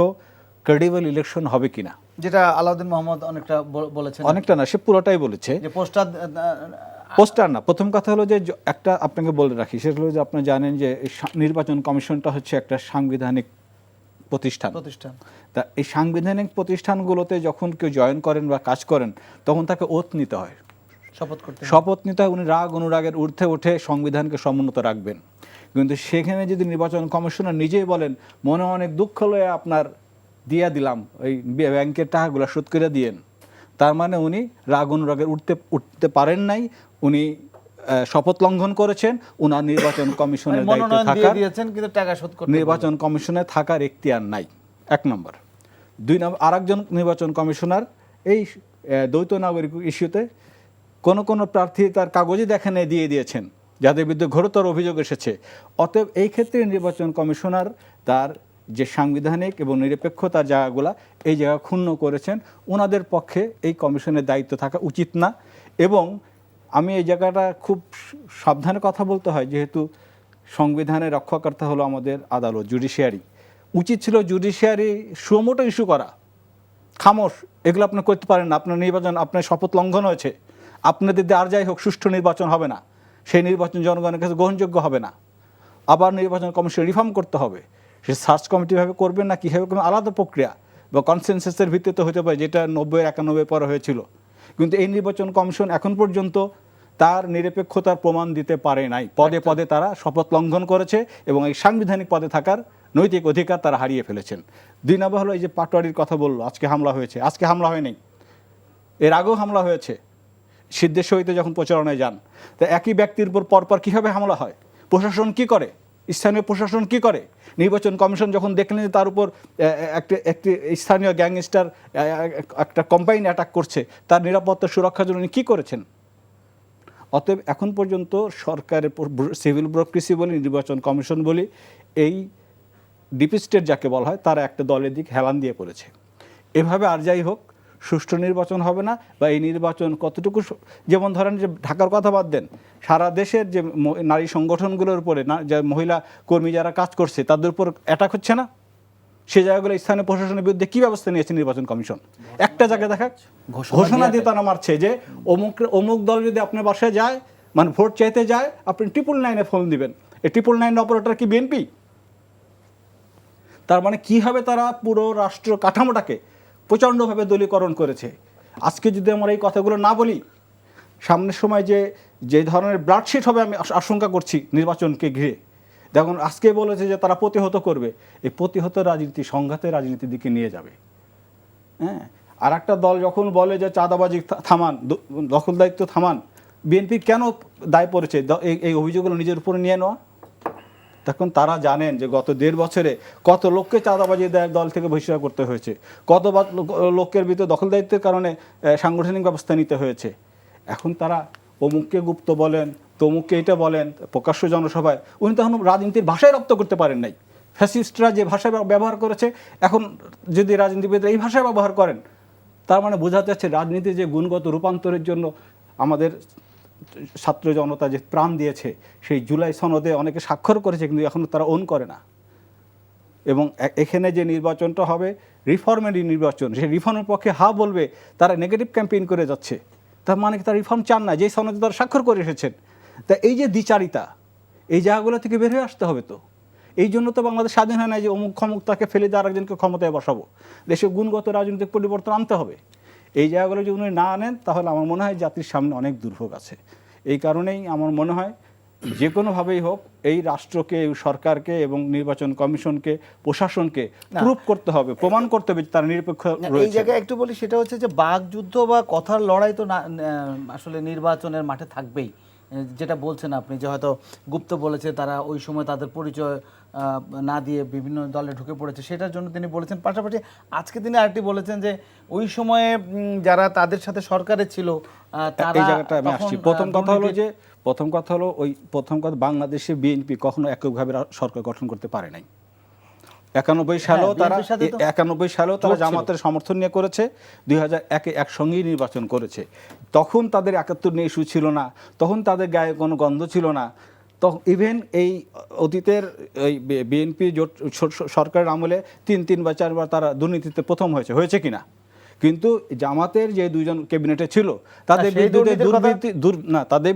ক্রেডিবল ইলেকশন হবে কিনা, যেটা আলাউদ্দিন মোহাম্মদ অনেকটা বলেছেন। অনেকটা না, সে পুরোটাই বলেছে, যে পোস্টার না। প্রথম কথা হলো যে একটা আপনাকে বলে রাখি, সেটা হলো যে আপনি জানেন যে নির্বাচন কমিশনটা হচ্ছে একটা সাংবিধানিক প্রতিষ্ঠান। তা এই সাংবিধানিক প্রতিষ্ঠানগুলোতে যখন কেউ জয়েন করেন বা কাজ করেন, তখন তাকে ওথ নিতে হয়, শপথ নিতে হয়। উনি রাগ অনুরাগের ঊর্ধ্বে উঠে সংবিধানকে সমুন্নত রাখবেন। কিন্তু সেখানে যদি নির্বাচন কমিশনার নিজেই বলেন মনে অনেক দুঃখ লয়ে আপনার দিয়া দিলাম, ওই ব্যাংকের টাকাগুলো শোধ করে দিয়েন, তার মানে উনি রাগ অনুরাগের উঠতে পারেন নাই, উনি শপথ লঙ্ঘন করেছেন, উনার নির্বাচন কমিশনের দায়িত্বে থাকার, নির্বাচন কমিশনে থাকার এখতিয়ার নাই, 1 নম্বর। 2 নম্বর, আরেকজন নির্বাচন কমিশনার এই দ্বৈত নাগরিক ইস্যুতে কোন প্রার্থী তার কাগজই দেখেন দিয়ে দিয়েছেন, যাদের বিরুদ্ধে ঘোরতর অভিযোগ এসেছে। অতএব এই ক্ষেত্রে নির্বাচন কমিশনার তার যে সাংবিধানিক এবং নিরপেক্ষতার জায়গাগুলা, এই জায়গা ক্ষুণ্ণ করেছেন। ওনাদের পক্ষে এই কমিশনের দায়িত্ব থাকা উচিত না। এবং আমি এই জায়গাটা খুব সাবধানে কথা বলতে হয়, যেহেতু সংবিধানের রক্ষাকর্তা হলো আমাদের আদালত, জুডিশিয়ারি। উচিত ছিল জুডিশিয়ারি সুমোটো ইস্যু করা, খামোশ এগুলো আপনি করতে পারেন না, আপনার নির্বাচন, আপনার শপথ লঙ্ঘন হয়েছে, আপনাদের আর যাই হোক সুষ্ঠু নির্বাচন হবে না, সেই নির্বাচন জনগণের কাছে গ্রহণযোগ্য হবে না, আবার নির্বাচন কমিশন রিফর্ম করতে হবে। সে সার্চ কমিটিভাবে করবেন না কীভাবে করবেন, আলাদা প্রক্রিয়া বা কনসেনসাসের ভিত্তিতে হতে পারে, যেটা 90-91 পরে হয়েছিল। কিন্তু এই নির্বাচন কমিশন এখন পর্যন্ত তার নিরপেক্ষতার প্রমাণ দিতে পারে নাই। পদে পদে তারা শপথ লঙ্ঘন করেছে এবং এই সাংবিধানিক পদে থাকার নৈতিক অধিকার তারা হারিয়ে ফেলেছেন। 2 নম্বর হলো এই যে পাটোয়ারির কথা বললো, আজকে হামলা হয়েছে, আজকে হামলা হয়নি, এর আগেও হামলা হয়েছে সিদ্ধেশ্বরীতে যখন প্রচারণায় যান। তা একই ব্যক্তির উপর পরপর কীভাবে হামলা হয়? প্রশাসন কি করে, স্থানীয় প্রশাসন কি করে? নির্বাচন কমিশন যখন দেখলেন যে তার উপর একটি স্থানীয় গ্যাংস্টার একটা কম্বাইন অ্যাটাক করছে, তার নিরাপত্তা সুরক্ষার জন্য কী করেছেন? অতএব এখন পর্যন্ত সরকারের সিভিল ব্যুরোক্রেসি বলি, নির্বাচন কমিশন বলি, এই ডিপ স্টেট যাকে বলা হয় তারা একটা দলের দিক হেলান দিয়ে পড়েছে। এভাবে আর যাই হোক সুষ্ঠু নির্বাচন হবে না, বা এই নির্বাচন কতটুকু যেমন ধরেন যে ঢাকার কথা বাদ দেন, সারা দেশের যে নারী সংগঠনগুলোর উপরে যে মহিলা কর্মী যারা কাজ করছে তাদের উপর অ্যাটাক হচ্ছে না, সে জায়গাগুলো স্থানীয় প্রশাসনের বিরুদ্ধে কী ব্যবস্থা নিয়েছে নির্বাচন কমিশন? একটা জায়গায় দেখা ঘোষণা দিয়ে তারা মারছে যে অমুক দল যদি আপনার বাসায় যায়, মানে ভোট চাইতে যায়, আপনি 999-এ ফোন দিবেন। এই 999 অপারেটর কি বিএনপি? তার মানে কীভাবে তারা পুরো রাষ্ট্র কাঠামোটাকে প্রচণ্ডভাবে দলীয়করণ করেছে। আজকে যদি আমরা এই কথাগুলো না বলি, সামনের সময় যে ধরনের ব্লাডশিট হবে আমি আশঙ্কা করছি নির্বাচনকে ঘিরে। দেখুন আজকে বলেছে যে তারা প্রতিহত করবে, এই প্রতিহত রাজনীতি সংঘাতের রাজনীতির দিকে নিয়ে যাবে। হ্যাঁ, আর একটা দল যখন বলে যে চাঁদাবাজি থামান, দখলদারিত্ব থামান, বিএনপি কেন দায় পড়েছে এই অভিযোগগুলো নিজের উপরে নিয়ে নেওয়া? তখন তারা জানেন যে গত 1.5 বছরে কত লোককে চাঁদাবাজি দল থেকে বহিষ্কার করতে হয়েছে, কত লোকের ভিতরে দখলদারিত্বের কারণে সাংগঠনিক ব্যবস্থা নিতে হয়েছে। এখন তারা অমুককে গুপ্ত বলেন, তমুককে এটা বলেন প্রকাশ্য জনসভায়, উনি তখন রাজনীতির ভাষায় রপ্ত করতে পারেন নাই। ফ্যাসিস্টরা যে ভাষা ব্যবহার করেছে, এখন যদি রাজনীতিবিদরা এই ভাষায় ব্যবহার করেন, তার মানে বোঝা যাচ্ছে রাজনীতির যে গুণগত রূপান্তরের জন্য আমাদের ছাত্র জনতা যে প্রাণ দিয়েছে, সেই জুলাই সনদে অনেকে স্বাক্ষর করেছে, কিন্তু এখনও তারা ওন করে না। এবং এখানে যে নির্বাচনটা হবে রিফর্মেরই নির্বাচন, সেই রিফর্মের পক্ষে হা বলবে তারা নেগেটিভ ক্যাম্পেইন করে যাচ্ছে। তার মানে কি তারা রিফর্ম চান না, যেই সনদে তারা স্বাক্ষর করে এসেছেন। তা এই যে দ্বিচারিতা, এই জায়গাগুলো থেকে বের হয়ে আসতে হবে। তো এই জন্য তো বাংলাদেশ স্বাধীন হয় না যে অমুক ক্ষমতাকে ফেলে দিয়ে আরেকজনকে ক্ষমতায় বসাবো। দেশে গুণগত রাজনৈতিক পরিবর্তন আনতে হবে। এই জায়গাগুলো যদি উনি না আনেন, তাহলে আমার মনে হয় জাতির সামনে অনেক দুর্ভোগ আছে। এই কারণেই আমার মনে হয় যে কোনোভাবেই হোক এই রাষ্ট্রকে, এই সরকারকে এবং নির্বাচন কমিশনকে, প্রশাসনকে প্রুভ করতে হবে, প্রমাণ করতে হবে তারা নিরপেক্ষ রয়েছে। এই জায়গায় একটু বলি, সেটা হচ্ছে যে বাকযুদ্ধ বা কথার লড়াই তো না, আসলে নির্বাচনের মাঠে থাকবেই। যেটা বলছেন আপনি যে হয়তো গুপ্ত বলেছে তারা ওই সময় তাদের পরিচয় না দিয়ে বিভিন্ন দলে ঢুকে পড়েছে, সেটার জন্য তিনি বলেছেন। পাশাপাশি আজকে তিনি আরেকটি বলেছেন যে ওই সময়ে যারা তাদের সাথে সরকারে ছিল এই জায়গাটা আমি আসছি। প্রথম কথা হলো বাংলাদেশে বিএনপি কখনো এককভাবে সরকার গঠন করতে পারে নাই। 91 সালেও তারা জামাতের সমর্থন নিয়ে করেছে, 2001-এ একসঙ্গেই নির্বাচন করেছে। তখন তাদের 71 নিয়ে ইস্যু ছিল না, তখন তাদের গায়ে কোনো গন্ধ ছিল না। তখন ইভেন এই অতীতের এই বিএনপি জোট সরকারের আমলে 3 বা 4 বার তারা দুর্নীতিতে প্রথম হয়েছে কিনা? কিন্তু জামাতের যে 2জন ক্যাবিনেটে ছিল তাদের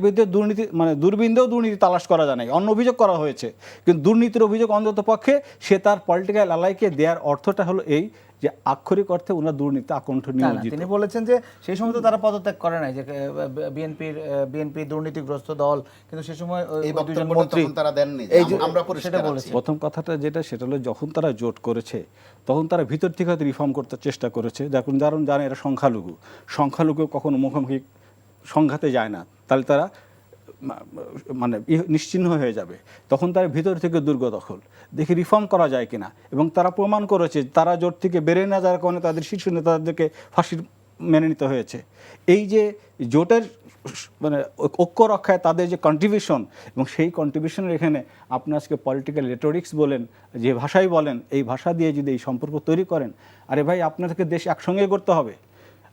বিরুদ্ধে দুর্নীতি, মানে দুর্বিন্দও দুর্নীতি তালাশ করা যায় নাই, অন্য অভিযোগ করা হয়েছে। কিন্তু দুর্নীতির অভিযোগ অন্তত পক্ষে সে তার পলিটিক্যাল অ্যালাইকে দেওয়ার অর্থটা হলো এই যে আক্ষরিক অর্থে ওনার দুর্নীতি আকণ্ঠ নিয়োজিত। তিনি বলেছেন যে সেই সময় তো তারা পদত্যাগ করে নাই, যে বিএনপি দুর্নীতিগ্রস্ত দল, কিন্তু সে সময় এই বক্তব্যটা তারা দেননি। আমরা পরিষ্কার বলেছি। প্রথম কথাটা সেটা হলো যখন তারা জোট করেছে তখন তারা ভিতর থেকে হয়তো রিফর্ম করতে চেষ্টা করেছে। দেখুন জানে এরা সংখ্যালঘু কখনো মুখোমুখি সংঘাতে যায় না, তাহলে তারা মানে নিশ্চিহ্ন হয়ে যাবে। তখন তার ভিতর থেকে দুর্গ দখল দেখে রিফর্ম করা যায় কিনা, এবং তারা প্রমাণ করেছে তারা জোট থেকে বেরিয়ে না যাওয়ার কারণে তাদের শীর্ষ নেতাদেরকে ফাঁসির মেনে নিতে হয়েছে। এই যে জোটের মানে ঐক্য রক্ষায় তাদের যে কন্ট্রিবিউশন, এবং সেই কন্ট্রিবিউশনের এখানে আপনি আজকে পলিটিক্যাল রেটোরিক্স বলেন, যে ভাষাই বলেন, এই ভাষা দিয়ে যদি এই সম্পর্ক তৈরি করেন, আরে ভাই আপনাদেরকে দেশ একসঙ্গে করতে হবে।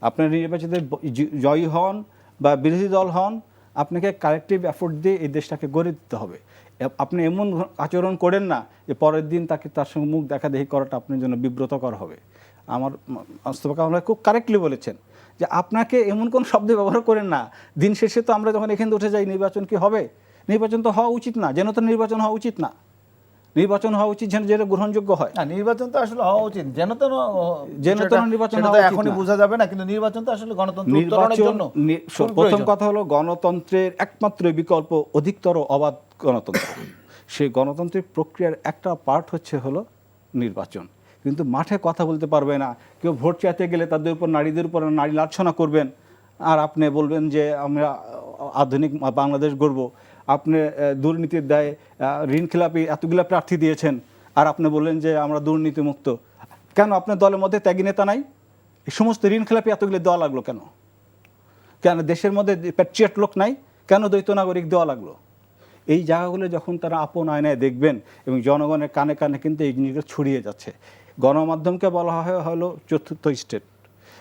আপনার নির্বাচিত জয়ী হন বা বিরোধী দল হন, আপনাকে কালেকটিভ এফোর্ট দিয়ে এই দেশটাকে গড়ে দিতে হবে। আপনি এমন আচরণ করেন না যে পরের দিন তার সঙ্গে মুখ দেখা দেখি করাটা আপনার জন্য বিব্রতকর হবে। আমার মোস্তফা কামাল খুব কারেক্টলি বলেছেন যে আপনাকে এমন কোন শব্দ ব্যবহার করেন না, দিন শেষে তো আমরা যখন এখানে উঠে যাই নির্বাচন কি হবে? নির্বাচন তো হওয়া উচিত না, যেন তো নির্বাচন হওয়া উচিত না। নির্বাচন হওয়া উচিত যেটা গ্রহণযোগ্য হয়। নির্বাচন তো আসলে হওয়া উচিত যেন নির্বাচন এখনই বোঝা যাবে না, কিন্তু নির্বাচন তো আসলে গণতন্ত্র উত্তরণের জন্য। প্রথম কথা হলো গণতন্ত্রের একমাত্র বিকল্প অধিকতর অবাধ গণতন্ত্র। সেই গণতান্ত্রিক প্রক্রিয়ার একটা পার্ট হলো নির্বাচন। কিন্তু মাঠে কথা বলতে পারবে না কেউ, ভোট চাইতে গেলে তাদের উপর নারীদের উপর নারী লাঞ্ছনা করবেন, আর আপনি বলবেন যে আমরা আধুনিক বাংলাদেশ গড়ব। আপনি দুর্নীতির দায়ে ঋণ খেলাপি এতগুলো প্রার্থী দিয়েছেন, আর আপনি বললেন যে আমরা দুর্নীতিমুক্ত। কেন আপনার দলের মধ্যে ত্যাগী নেতা নাই? এই সমস্ত ঋণ খেলাপি এতগুলো দেওয়া লাগলো কেন? দেশের মধ্যে প্যাট্রিয়ট লোক নাই? কেন দ্বৈত নাগরিক দেওয়া লাগলো? এই জায়গাগুলো যখন তারা আপন আয়নায় দেখবেন এবং জনগণের কানে কানে কিন্তু এই জিনিসগুলো ছড়িয়ে যাচ্ছে। গণমাধ্যমকে বলা হয় হলো চতুর্থ স্টেট,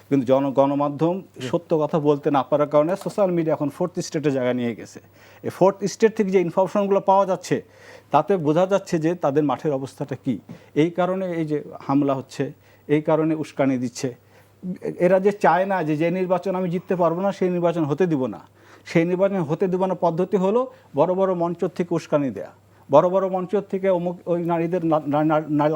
কিন্তু গণমাধ্যম সত্য কথা বলতে না পারার কারণে সোশ্যাল মিডিয়া এখন ফোর্থ স্টেটের জায়গা নিয়ে গেছে। এই ফোর্থ স্টেট থেকে যে ইনফরমেশনগুলো পাওয়া যাচ্ছে তাতে বোঝা যাচ্ছে যে তাদের মাঠের অবস্থাটা কি। এই কারণে এই যে হামলা হচ্ছে, এই কারণে উস্কানি দিচ্ছে। এরা যে চায় না যে নির্বাচন আমি জিততে পারবো না, সেই নির্বাচন হতে দিব না। সেই নির্বাচন হতে দিব না পদ্ধতি হলো বড় বড় মঞ্চ থেকে উস্কানি দেয়া, বড় বড় মঞ্চ থেকে ওই নারীদের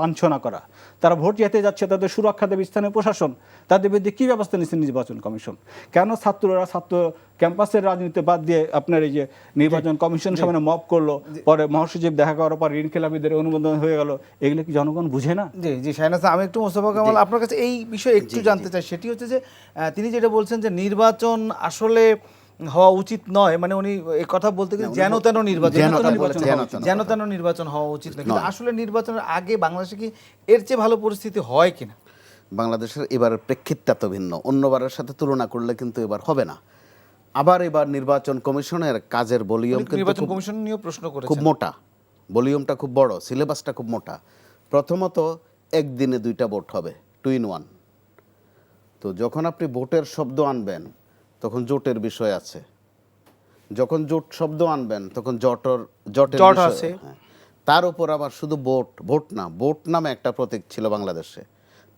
লাঞ্ছনা করা। তারা ভোট যেতে যাচ্ছে, তাদের সুরক্ষা দেবে স্থানীয় প্রশাসন, তাদের বিরুদ্ধে কী ব্যবস্থা নিচ্ছে নির্বাচন কমিশন? কেন ছাত্র ক্যাম্পাসের রাজনীতি বাদ দিয়ে আপনার এই যে নির্বাচন কমিশন সামনে মব করলো, পরে মহাসচিব দেখা করার পর ঋণ খেলাপিদের অনুমোদন হয়ে গেল, এগুলো কি জনগণ বুঝে না? জি জি শাহীন, আমি একটু মোস্তফা কামাল আপনার কাছে এই বিষয়ে একটু জানতে চাই। সেটি হচ্ছে যে তিনি যেটা বলছেন যে নির্বাচন আসলে হওয়া উচিত নয়, মানে উনি এই কথা বলতে গেলে যেন তেন নির্বাচন হওয়া উচিত নয়, কিন্তু আসলে নির্বাচনের আগে বাংলাদেশে কি এর চেয়ে ভালো পরিস্থিতি হয় কিনা? বাংলাদেশের এবারের প্রেক্ষিতটা তো ভিন্ন, অন্যবারের সাথে তুলনা করলে কিন্তু এবার হবে না। আবার এবার নির্বাচন কমিশনের কাজের ভলিউম নির্বাচন কমিশন নিয়েও প্রশ্ন করেছেন, খুব মোটা, ভলিউমটা খুব বড়, সিলেবাসটা খুব মোটা। প্রথমত একদিনে 2টা ভোট হবে, 2 in 1। তো যখন আপনি ভোটের শব্দ আনবেন তখন জোটের বিষয় আছে, যখন জোট শব্দ আনবেন তখন জটের আছে। তার উপর আবার শুধু ভোট না, ভোট নামে একটা প্রতীক ছিল বাংলাদেশে,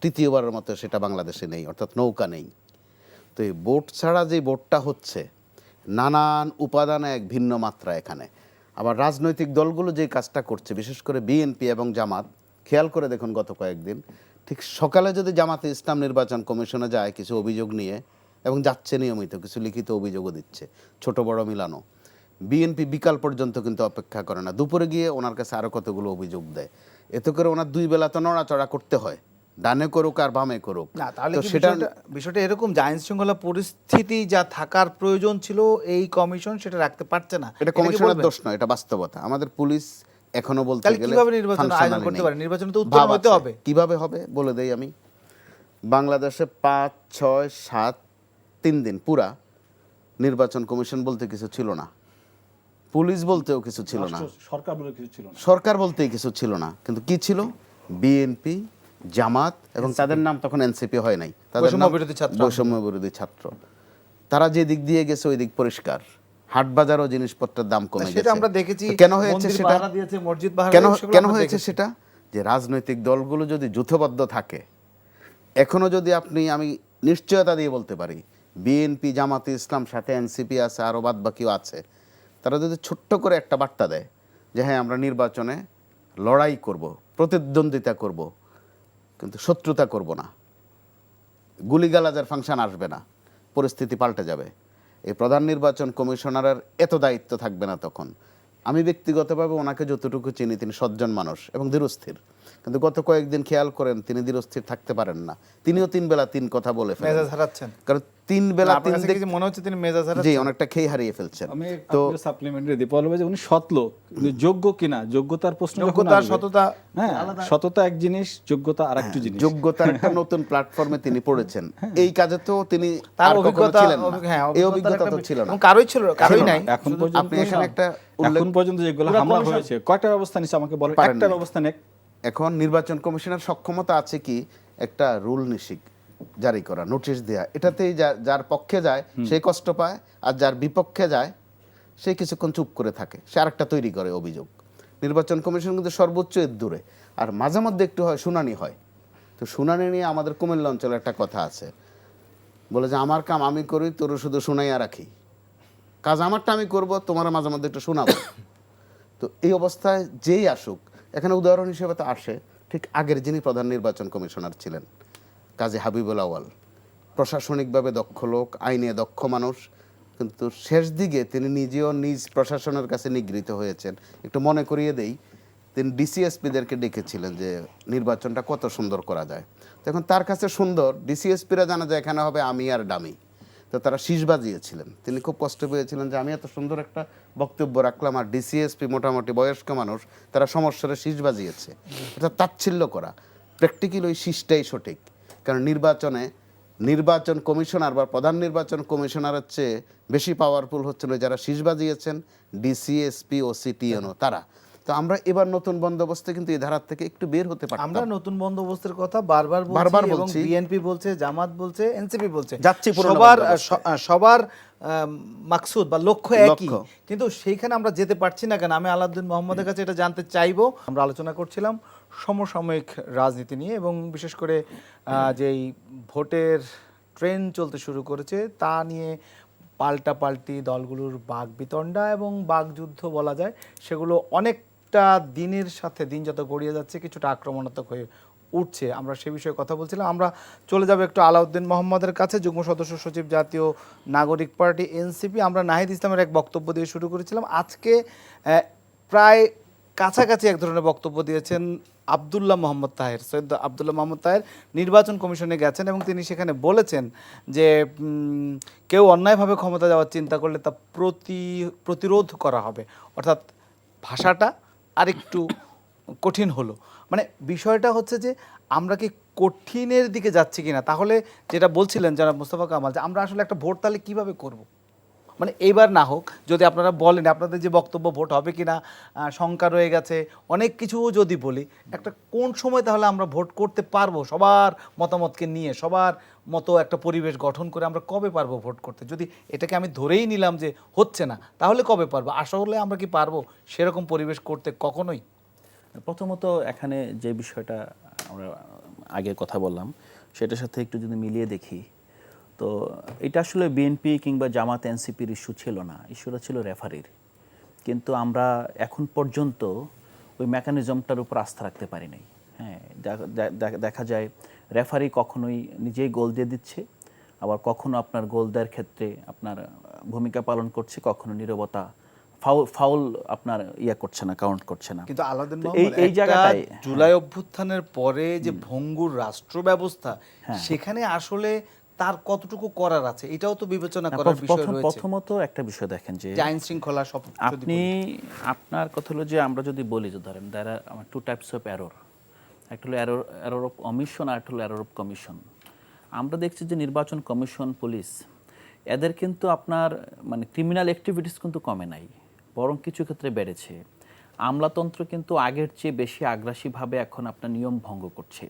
তৃতীয়বারের মতো সেটা বাংলাদেশে নেই, অর্থাৎ নৌকা নেই। তো এই ভোট ছাড়া যে ভোটটা হচ্ছে, নানান উপাদানে এক ভিন্ন মাত্রা এখানে। আবার রাজনৈতিক দলগুলো যে কাজটা করছে, বিশেষ করে বিএনপি এবং জামাত, খেয়াল করে দেখুন গত কয়েকদিন ঠিক সকালে যদি জামাতে ইসলাম নির্বাচন কমিশনে যায় কিছু অভিযোগ নিয়ে, এবং যাচ্ছে নিয়মিত, কিছু লিখিত অভিযোগও দিচ্ছে, ছোট বড় মিলানো, বিএনপি বিকাল পর্যন্ত কিন্তু অপেক্ষা করে না, দুপুরে গিয়ে ওনার কাছে আরও কতগুলো অভিযোগ দেয়। এতে করে ওনার 2 বেলা তো নড়াচড়া করতে হয়, ডানে করুক আর বামে করুক। না, তাহলে বিষয়টা এরকম যে আইন শৃঙ্খলা পরিস্থিতি যা থাকার প্রয়োজন ছিল এই কমিশন সেটা রাখতে পারছে না, এটা কমিশনের দোষ নয়, এটা বাস্তবতা। আমাদের পুলিশ এখনো বলতে গেলে কিভাবে নির্বাচন আয়োজন করতে পারে? নির্বাচন তো উত্তর হতে হবে। কিভাবে হবে বলে দেই আমি। বাংলাদেশে 5, 6, 7, 3 দিন পুরা নির্বাচন কমিশন বলতে কিছু ছিল না, পুলিশ বলতেও কিছু ছিল না, সরকার বলতেই কিছু ছিল না। কিন্তু কি ছিল? বিএনপি, জামাত এবং তাদের নাম তখন এনসিপি হয় নাই, তাদের নাম বৈষম্য বিরোধী ছাত্র। তারা যে দিক দিয়ে গেছে ওই দিক পরিষ্কার, হাট বাজারও জিনিসপত্রের দাম কমে গেছে, সেটা আমরা দেখেছি। কেন হয়েছে সেটা? কেন হয়েছে দেখেছি। সেটা? যে রাজনৈতিক দলগুলো যদি যুথবদ্ধ থাকে, এখনো যদি আমি নিশ্চয়তা দিয়ে বলতে পারি, বিএনপি, জামাতে ইসলাম, সাথে এনসিপি আছে, আরও বাদ বাকিও আছে, তারা যদি ছোট্ট করে একটা বার্তা দেয় যে হ্যাঁ আমরা নির্বাচনে লড়াই করব, প্রতিদ্বন্দ্বিতা করব, কিন্তু শত্রুতা করব না, গুলিগালাজের ফাংশন আসবে না, পরিস্থিতি পাল্টে যাবে। এই প্রধান নির্বাচন কমিশনারের এত দায়িত্ব থাকবে না তখন। আমি ব্যক্তিগতভাবে ওনাকে যতটুকু চিনি, তিনি সজ্জন মানুষ এবং ধীরস্থির, কিন্তু গত কয়েকদিন খেয়াল করেন তিনি ধীরস্থির থাকতে পারেন না। তিনিও 3 বেলা 3 কথা বলে ফেলেন, মেজাজ হারাচ্ছেন। কারণ 3 বেলা 3 দেখে মনে হচ্ছে তিনি মেজাজ হারাচ্ছেন, জি অনেকটা খেই হারিয়ে ফেলছেন। আমি তো সাপ্লিমেন্টারি দিই বলবো যে উনি সৎ লোক, কিন্তু যোগ্য কিনা, যোগ্যতার প্রশ্ন, যোগ্যতার সততা, হ্যাঁ সততা এক জিনিস, যোগ্যতা আরেকটা জিনিস। যোগ্যতার একটা নতুন প্ল্যাটফর্মে তিনি পড়েছেন, এই কাজে তো তিনি তার অভিজ্ঞতা ছিলেন না, এই অভিজ্ঞতা তো ছিল না, কারোই নাই। এখন পর্যন্ত আপনি এখানে একটা এখন পর্যন্ত যেগুলো হামলা হয়েছে কয়টা ব্যবস্থা নিছে আমাকে বলেন, একটা ব্যবস্থা নেই। এখন নির্বাচন কমিশনের সক্ষমতা আছে কি একটা রুল নিষিক জারি করা, নোটিশ দেয়া, এটাতেই যার পক্ষে যায় সে কষ্ট পায়, আর যার বিপক্ষে যায় সে কিছুক্ষণ চুপ করে থাকে, সে আরেকটা তৈরি করে অভিযোগ। নির্বাচন কমিশন কিন্তু সর্বোচ্চ এর দূরে, আর মাঝে মধ্যে একটু হয় শুনানি হয়। তো শুনানি নিয়ে আমাদের কুমিল্লা অঞ্চলে একটা কথা আছে, বলে যে আমার কাম আমি করি, তোর শুধু শুনাইয়া রাখি, কাজ আমারটা আমি করব, তোমার মাঝে মধ্যে একটু শোনাবো। তো এই অবস্থায় যেই আসুক, এখানে উদাহরণ হিসেবে তো আসে ঠিক আগের যিনি প্রধান নির্বাচন কমিশনার ছিলেন, কাজী হাবিবুল আউয়াল, প্রশাসনিকভাবে দক্ষ লোক, আইনে দক্ষ মানুষ, কিন্তু শেষ দিকে তিনি নিজেও নিজ প্রশাসনের কাছে নিগৃহীত হয়েছেন। একটু মনে করিয়ে দেই, তিনি ডিসিএসপিদেরকে ডেকেছিলেন যে নির্বাচনটা কত সুন্দর করা যায়। তো এখন তার কাছে সুন্দর, ডিসিএসপিরা জানা যায় এখানে হবে আমি আর ডামি, তো তারা শীষ বাজিয়েছিলেন। তিনি খুব কষ্ট পেয়েছিলেন যে আমি এত সুন্দর একটা বক্তব্য রাখলাম আর ডিসিএসপি মোটামুটি বয়স্ক মানুষ, তারা সমস্যারে শীষ বাজিয়েছে। এটা তাচ্ছিল্য করা, প্র্যাকটিক্যালি ওই শীষটাই সঠিক, কারণ নির্বাচনে নির্বাচন কমিশনার বা প্রধান নির্বাচন কমিশনারের চেয়ে বেশি পাওয়ারফুল হচ্ছিল যারা শীষ বাজিয়েছেন, ডিসি, এসপি, ওসি, টিএনও তারা। তো আমরা এবার নতুন বন্দোবস্তে কিন্তু এই ধারার থেকে একটু বের হতে পারতাম। আমরা নতুন বন্দোবস্তের কথা বারবার এবং বলছি। বিএনপি বলছে, জামাত বলছে, এনসিপি বলছে, যাচ্ছি পুরনো সবার বন্দোবস্তে। সবার মাকসুদ বা লক্ষ্য একই, কিন্তু সেইখানে আমরা যেতে পারছি না কেন? আমি আলাউদ্দিন মোহাম্মদের কাছে এটা জানতে চাইবো। আমরা আলোচনা করছিলাম সমসাময়িক রাজনীতি নিয়ে এবং বিশেষ করে যেই ভোটের ট্রেন চলতে শুরু করেছে তা নিয়ে পাল্টাপাল্টি দলগুলোর বাকবিতণ্ডা এবং বাকযুদ্ধ বলা যায়, সেগুলো অনেকটা দিনের সাথে দিন যত গড়িয়ে যাচ্ছে কিছুটা আক্রমণাত্মক হয়ে উঠছে। আমরা সে বিষয়ে কথা বলছিলাম। আমরা চলে যাব একটু আলাউদ্দিন মোহাম্মদের কাছে, যুগ্ম সদস্য সচিব, জাতীয় নাগরিক পার্টি, এনসিপি। আমরা নাহিদ ইসলামের এক বক্তব্য দিয়ে শুরু করেছিলাম। আজকে প্রায় কাছাকাছি এক ধরনের বক্তব্য দিয়েছেন আব্দুল্লাহ মোহাম্মদ তাহের। সৈয়দ আব্দুল্লাহ মোহাম্মদ তাহের নির্বাচন কমিশনে গেছেন এবং তিনি সেখানে বলেছেন যে কেউ অন্যায়ভাবে ক্ষমতা যাওয়ার চিন্তা করলে তা প্রতিরোধ করা হবে। অর্থাৎ ভাষাটা আরেকটু কঠিন হলো। মানে বিষয়টা হচ্ছে যে আমরা কি কঠিনের দিকে যাচ্ছি কিনা? তাহলে যেটা বলছিলেন যারা মোস্তফা কামাল, যে আমরা আসলে একটা ভোট তাহলে কীভাবে করব? মানে এইবার না হোক, যদি আপনারা বলেন আপনাদের যে বক্তব্য ভোট হবে কিনা শঙ্কা রয়ে গেছে, অনেক কিছু যদি বলি, একটা কোন সময় তাহলে আমরা ভোট করতে পারবো সবার মতামতকে নিয়ে, সবার মতো একটা পরিবেশ গঠন করে আমরা কবে পারবো ভোট করতে? যদি এটাকে আমি ধরেই নিলাম যে হচ্ছে না, তাহলে কবে পারবো? আসলে আমরা কি পারবো সেরকম পরিবেশ করতে? কখনোই। প্রথমত এখানে যে বিষয়টা আমরা আগে কথা বললাম সেটার সাথে একটু যদি মিলিয়ে দেখি, তো এটা আসলে বিএনপি কিংবা জামাত এনসিপির ইস্যু ছিল না, ইস্যুটা ছিল রেফারির। কিন্তু আমরা এখন পর্যন্ত ওই মেকানিজমটার উপর আস্থা রাখতে পারি নাই। হ্যাঁ, দেখা যায় রেফারি কখনোই নিজেই গোল দিয়ে দিচ্ছে, আবার কখনো আপনার গোল দেওয়ার ক্ষেত্রে আপনার ভূমিকা পালন করছে, কখনো নীরবতা, ফাউল আপনার করছে না, কাউন্ট করছে না। কিন্তু আলাউদ্দিন এই জায়গাটায় জুলাই অভ্যুত্থানের পরে যে ভঙ্গুর রাষ্ট্র ব্যবস্থা, সেখানে আসলে তার কতটুকু করার আছে এটাও তো বিবেচনা করার বিষয় রয়েছে। প্রথমত একটা বিষয় দেখেন যে আইন শৃঙ্খলা সব আপনি আপনার কথা হলো যে আমরা যদি বলি যে ধরেন there are two types of error, একটা হলো error of omission আর একটা হলো error of commission। আমরা দেখছি যে নির্বাচন কমিশন, পুলিশ, এদের কিন্তু আপনার মানে ক্রিমিনাল অ্যাক্টিভিটিস কিন্তু কমে নাই, বরং কিছু ক্ষেত্রে বেড়েছে। আমলাতন্ত্র কিন্তু আগের চেয়ে বেশি আগ্রাসীভাবে এখন আপনার নিয়ম ভঙ্গ করছে।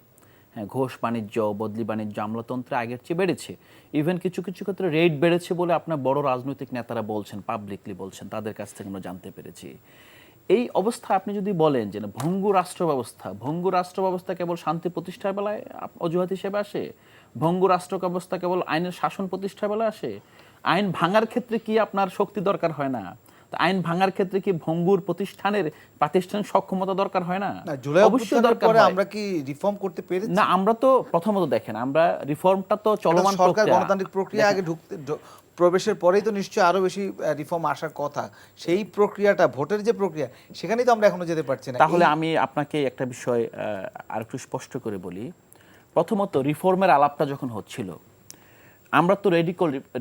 হ্যাঁ, ঘোষ বাণিজ্য, বদলি বাণিজ্য আমলাতন্ত্রে আগের চেয়ে বেড়েছে। ইভেন কিছু কিছু ক্ষেত্রে রেট বেড়েছে বলে আপনার বড় রাজনৈতিক নেতারা বলছেন, পাবলিকলি বলছেন, তাদের কাছ থেকে আমরা জানতে পেরেছি। এই অবস্থা আপনি যদি বলেন যে ভঙ্গু রাষ্ট্র ব্যবস্থা কেবল শান্তি প্রতিষ্ঠার বেলায় অজুহাত হিসেবে আসে, ভঙ্গু রাষ্ট্র ব্যবস্থা কেবল আইনের শাসন প্রতিষ্ঠার বেলায় আসে, আইন ভাঙার ক্ষেত্রে কি আপনার শক্তি দরকার হয় না? আইন ভাঙার ক্ষেত্রে কি ভঙ্গুর প্রাতিষ্ঠানিক সক্ষমতা দরকার হয় না? অবশ্যই দরকার। আমরা কি রিফর্ম করতে পেরেছি? না, আমরা তো প্রথমত দেখেন আমরা রিফর্মটা তো চলমান সরকার গণতান্ত্রিক প্রক্রিয়া আগে প্রবেশের পরেই তো নিশ্চয়ই আরো বেশি রিফর্ম আসার কথা। সেই প্রক্রিয়াটা, ভোটের যে প্রক্রিয়া, সেখানেই তো আমরা এখনো যেতে পারছি না। তাহলে আমি আপনাকে একটা বিষয় আর একটু স্পষ্ট করে বলি। প্রথমত রিফর্মের আলাপটা যখন হচ্ছিল, আমরা তো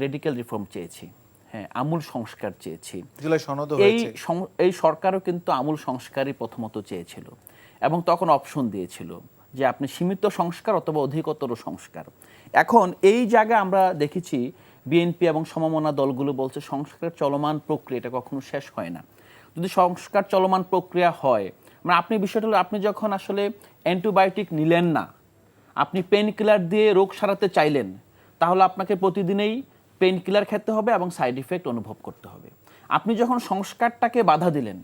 রেডিক্যাল রিফর্ম চেয়েছি, হ্যাঁ, আমূল সংস্কার চেয়েছি। জুলাই সনদও হয়েছে। এই সরকারও কিন্তু আমূল সংস্কারই প্রথমত চেয়েছিল এবং তখন অপশন দিয়েছিল যে আপনি সীমিত সংস্কার অথবা অধিকতর সংস্কার। এখন এই জায়গায় আমরা দেখেছি বিএনপি এবং সমমনা দলগুলো বলছে সংস্কার চলমান প্রক্রিয়া, এটা কখনো শেষ হয় না। যদি সংস্কার চলমান প্রক্রিয়া হয়, মানে আপনি বিষয়টা হলো আপনি যখন আসলে অ্যান্টিবায়োটিক নিলেন না, আপনি পেন কিলার দিয়ে রোগ সারাতে চাইলেন, তাহলে আপনাকে প্রতিদিনেই পেন কিলার খেতে হবে এবং সাইড ইফেক্ট অনুভব করতে হবে। আপনি যখন সংস্কারটাকে বাধা দিলেন,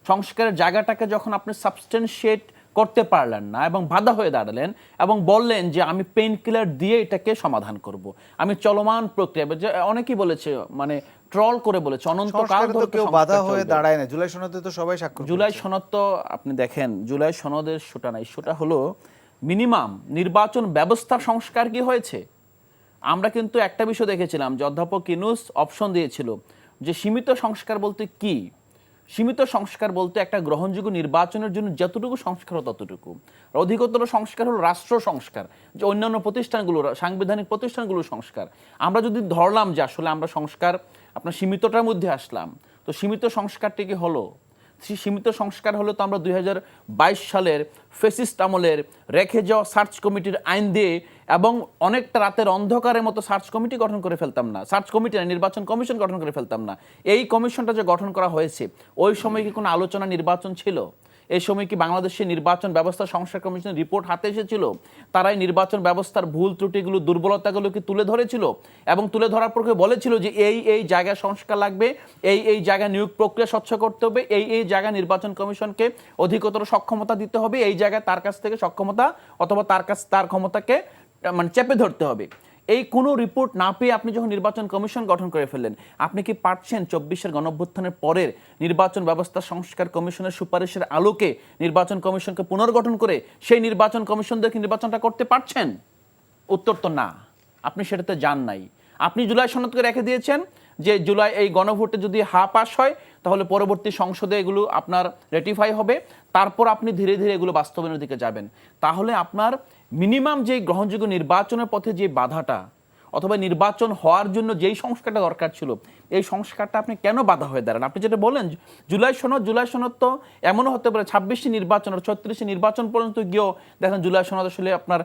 সংস্কারের জায়গাটাকে যখন আপনি সাবস্টেন্সিয়েট করতে পারলেন না এবং বাধা হয়ে দাঁড়ালেন এবং বললেন যে আমি পেইন কিলার দিয়ে এটাকে সমাধান করব, আমি চলমান প্রক্রিয়া, অনেকেই বলেছে মানে ট্রল করে বলেছে অনন্তকাল ধরে কেউ বাধা হয়ে দাঁড়ায় না। জুলাই সনদে তো সবাই স্বাক্ষর। জুলাই সনদ তো আপনি দেখেন, জুলাই সনদের ইস্যুটা না, ইস্যুটা হলো মিনিমাম নির্বাচন ব্যবস্থার সংস্কার কি হয়েছে। আমরা কিন্তু একটা বিষয় দেখেছিলাম যে অধ্যাপক ইউনূস অপশন দিয়েছিল যে সীমিত সংস্কার বলতে কি। সীমিত সংস্কার বলতে একটা গ্রহণযোগ্য নির্বাচনের জন্য যতটুকু সংস্কার ততটুকু, অধিকতর সংস্কার হলো রাষ্ট্র সংস্কার, যে অন্যান্য প্রতিষ্ঠানগুলো, সাংবিধানিক প্রতিষ্ঠানগুলোর সংস্কার। আমরা যদি ধরলাম যে আসলে আমরা সংস্কার আপনার সীমিতটার মধ্যে আসলাম, তো সীমিত সংস্কারটি কি হলো? সীমিত সংস্কার হলো তো আমরা 2022 সালের ফেসিস্ট আমলের রেখে যাওয়া সার্চ কমিটির আইন দিয়ে এবং অনেকটা রাতের অন্ধকারের মতো সার্চ কমিটি গঠন করে ফেলতাম না, সার্চ কমিটি না, নির্বাচন কমিশন গঠন করে ফেলতাম না। এই কমিশনটা যে গঠন করা হয়েছে, ওই সময় কি কোনো আলোচনা নির্বাচন ছিল? এই সময় কি বাংলাদেশের নির্বাচন ব্যবস্থা সংস্কার কমিশনের রিপোর্ট হাতে এসেছিল? তারাই নির্বাচন ব্যবস্থার ভুল ত্রুটিগুলো, দুর্বলতাগুলো কি তুলে ধরেছিল এবং তুলে ধরার পর বলেছিল যে এই জায়গায় সংস্কার লাগবে, এই জায়গায় নিয়োগ প্রক্রিয়া স্বচ্ছ করতে হবে, এই জায়গায় নির্বাচন কমিশনকে অধিকতর সক্ষমতা দিতে হবে, এই জায়গায় তার কাছ থেকে সক্ষমতা অথবা তার ক্ষমতাকে মানে চেপে ধরতে হবে। এই কোনো রিপোর্ট না পেয়ে আপনি যখন নির্বাচন কমিশন গঠন করে ফেললেন, আপনি কি পারছেন 24-এর গণঅভ্যুত্থানের পরের নির্বাচন ব্যবস্থা সংস্কার কমিশনের সুপারিশের আলোকে নির্বাচন কমিশনকে পুনর্গঠন করে সেই নির্বাচন কমিশনদেরকে নির্বাচনটা করতে পারছেন? উত্তর তো না, আপনি সেটাতে যান নাই। আপনি জুলাই সনদকে রেখে দিয়েছেন যে জুলাই এই গণভোটে যদি পাস হয় তাহলে পরবর্তী সংসদে এগুলো আপনার রেটিফাই হবে, তারপর আপনি ধীরে ধীরে এগুলো বাস্তবায়নের দিকে যাবেন। তাহলে আপনার মিনিমাম যে গ্রহণযোগ্য নির্বাচনের পথে যে বাধাটা অথবা নির্বাচন হওয়ার জন্য যেই সংস্কারটা দরকার ছিল, এই সংস্কারটা আপনি কেন বাধা হয়ে দাঁড়ান? আপনি যেটা বলেন জুলাই সনদ তো এমনও হতে পারে 26টি নির্বাচন আর 36টি নির্বাচন পর্যন্ত গিয়েও দেখেন জুলাই সনদ আসলে আপনার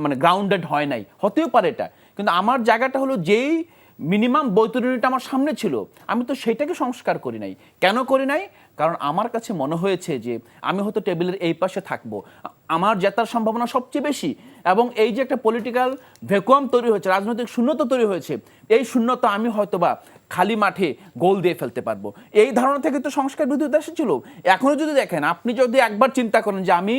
মানে গ্রাউন্ডেড হয় নাই, হতেও পারে এটা। কিন্তু আমার জায়গাটা হলো যেই মিনিমাম বৈতরণীটা আমার সামনে ছিল, আমি তো সেটাকে সংস্কার করি নাই। কেন করি নাই? কারণ আমার কাছে মনে হয়েছে যে আমি হয়তো টেবিলের এই পাশে থাকবো, আমার জেতার সম্ভাবনা সবচেয়ে বেশি, এবং এই যে একটা পলিটিক্যাল ভ্যাকুয়াম তৈরি হয়েছে, রাজনৈতিক শূন্যতা তৈরি হয়েছে, এই শূন্যতা আমি হয়তোবা খালি মাঠে গোল দিয়ে ফেলতে পারবো, এই ধারণা থেকে তো সংস্কার বিরোধিতা এসেছিল। এখনো যদি দেখেন, আপনি যদি একবার চিন্তা করেন যে আমি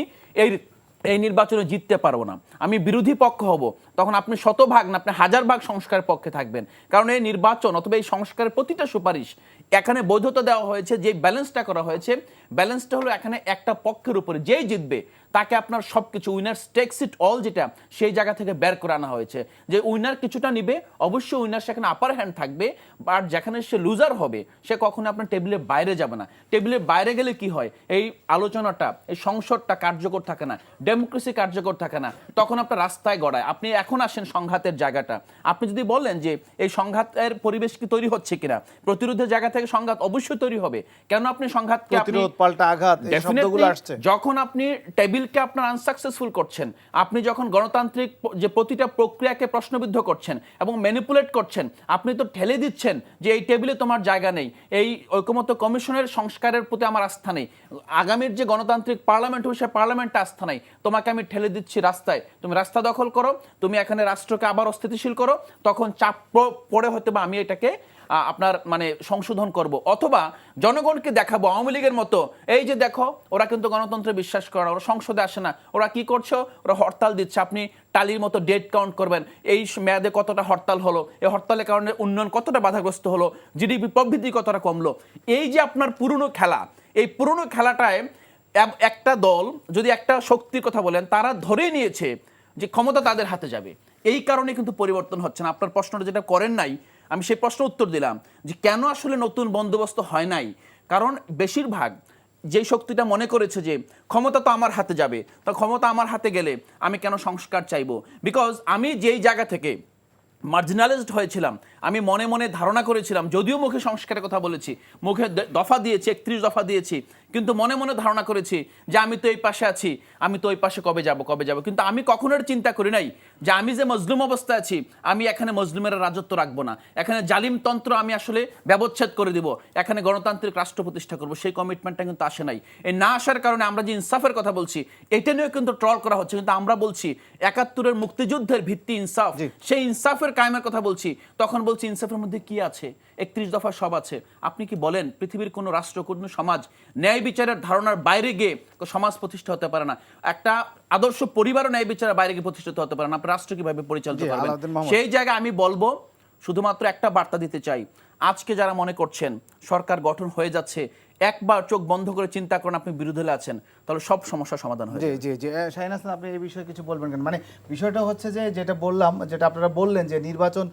এই নির্বাচনে জিততে পারবো না, আমি বিরোধী পক্ষ হব, তখন আপনি শতভাগ না, আপনি 1000 ভাগ সংস্কারের পক্ষে থাকবেন। কারণ এই নির্বাচন অথবা এই সংস্কারের প্রতিটা সুপারিশ এখানে বৈধতা দেওয়া হয়েছে, যে ব্যালেন্সটা করা হয়েছে, ব্যালেন্সটা হলো এখানে একটা পক্ষের উপরে যেই জিতবে তাকে আপনার সবকিছু উইনার টেকস ইট অল, যেটা সেই জায়গা থেকে বের করে আনা হয়েছে। যে উইনার কিছুটা নিবে, অবশ্যই উইনার সেখানে আপার হ্যান্ড থাকবে, বাট যেখানে সে লুজার হবে সে কখনো আপনার টেবিলের বাইরে যাবে না। টেবিলের বাইরে গেলে কি হয়, এই আলোচনাটা, এই সংসদটা কার্যকর থাকে না, ডেমোক্রেসি কার্যকর থাকে না, তখন আপনার রাস্তায় গড়ায়। আপনি এখন আসেন সংঘাতের জায়গাটা, আপনি যদি বলেন যে এই সংঘাতের পরিবেশ কি তৈরি হচ্ছে কিনা, প্রতিরোধের জায়গা থেকে সংঘাত অবশ্যই তৈরি হবে। কেন আপনি সংঘাতকে প্রতিরোধ, পাল্টা আঘাত, এই শব্দগুলো আসছে। যখন আপনি টেবিলকে আপনার আনসাকসেসফুল করছেন, আপনি যখন গণতান্ত্রিক যে প্রতিটা প্রক্রিয়াকে প্রশ্নবিদ্ধ করছেন এবং ম্যানিপুলেট করছেন, আপনি তো ঠেলে দিচ্ছেন যে এই টেবিলে তোমার জায়গা নেই, এই ঐকমত্য কমিশনের সংস্কারের প্রতি আমার আস্থা নেই, আগামীর যে গণতান্ত্রিক পার্লামেন্ট হবে সে পার্লামেন্টে আস্থা নেই, তোমাকে আমি ঠেলে দিচ্ছি রাস্তায়, তুমি রাস্তা দখল করো, তুমি এখানে রাষ্ট্রকে আবার অস্থিতিশীল করো, তখন চাপ পড়ে হয়তো বা আমি এটাকে আপনার মানে সংশোধন করব, অথবা জনগণকে দেখাবো আওয়ামী লীগের মতো, এই যে দেখো ওরা কিন্তু গণতন্ত্রে বিশ্বাস করে না, ওরা সংসদে আসে না, ওরা কি করছো, ওরা হরতাল দিচ্ছে, আপনি টালির মতো ডেট কাউন্ট করবেন, এই মেয়াদে কতটা হরতাল হলো, এই হরতালের কারণে উন্নয়ন কতটা বাধাগ্রস্ত হলো, জিডিপি প্রবৃদ্ধি কতটা কমলো। এই যে আপনার পুরনো খেলা, এই পুরনো খেলাটায় একটা দল যদি একটা শক্তির কথা বলেন, তারা ধরে নিয়েছে যে ক্ষমতা তাদের হাতে যাবে, এই কারণে কিন্তু পরিবর্তন হচ্ছে না। আপনার প্রশ্নটা যেটা করেন নাই, আমি সেই প্রশ্ন উত্তর দিলাম যে কেন আসলে নতুন বন্দোবস্ত হয় নাই। কারণ বেশিরভাগ যেই শক্তিটা মনে করেছে যে ক্ষমতা তো আমার হাতে যাবে, তো ক্ষমতা আমার হাতে গেলে আমি কেন সংস্কার চাইবো, বিকজ আমি যেই জায়গা থেকে মার্জিনালাইজড হয়েছিলাম, আমি মনে মনে ধারণা করেছিলাম, যদিও মুখে সংস্কারের কথা বলেছি, মুখে দফা দিয়েছি, 31 দফা দিয়েছি, কিন্তু মনে মনে ধারণা করেছি যে আমি তো এই পাশে আছি, আমি তো ওই পাশে কবে যাব, কিন্তু আমি কখনো চিন্তা করি নাই যে আমি যে মজলুম অবস্থায় আছি, আমি এখানে মজলুমের রাজত্ব রাখবো না, এখানে জালিমতন্ত্র আমি আসলে ব্যবচ্ছেদ করে দিব, এখানে গণতান্ত্রিক রাষ্ট্র প্রতিষ্ঠা করবো, সেই কমিটমেন্টটা কিন্তু আসে নাই। এই না আসার কারণে আমরা যে ইনসাফের কথা বলছি, এটা নিয়েও কিন্তু ট্রল করা হচ্ছে, কিন্তু আমরা বলছি 71-এর মুক্তিযুদ্ধের ভিত্তি ইনসাফ, সেই ইনসাফের কায়েমের কথা বলছি, তখন বলছি ইনসাফের মধ্যে কি আছে, 31 দফা সব আছে। আপনি কি বলেন পৃথিবীর কোনো রাষ্ট্র, কোনো সমাজ ন্যায় বিচারের ধারণার বাইরে গিয়ে সমাজ প্রতিষ্ঠা হতে পারে না, একটা আদর্শ পরিবারও ন্যায় বিচারের বাইরে গিয়ে প্রতিষ্ঠিত হতে পারে না, আপনার রাষ্ট্র কিভাবে পরিচালিত করবেন? সেই জায়গায় আমি বলবো, শুধুমাত্র একটা বার্তা দিতে চাই, আজকে যারা মনে করছেন সরকার গঠন হয়ে যাচ্ছে, একবার চোখ বন্ধ করে চিন্তা করেন আপনি বিরোধী দলে আছেন, তাহলে সব সমস্যার সমাধান হয়ে যাবে। জি জি জি, শাহীন হাসান, আপনি এই বিষয়ে কিছু বলবেন কেন? মানে বিষয়টা হচ্ছে যে যেটা বললাম, যেটা আপনারা বললেন যে নির্বাচন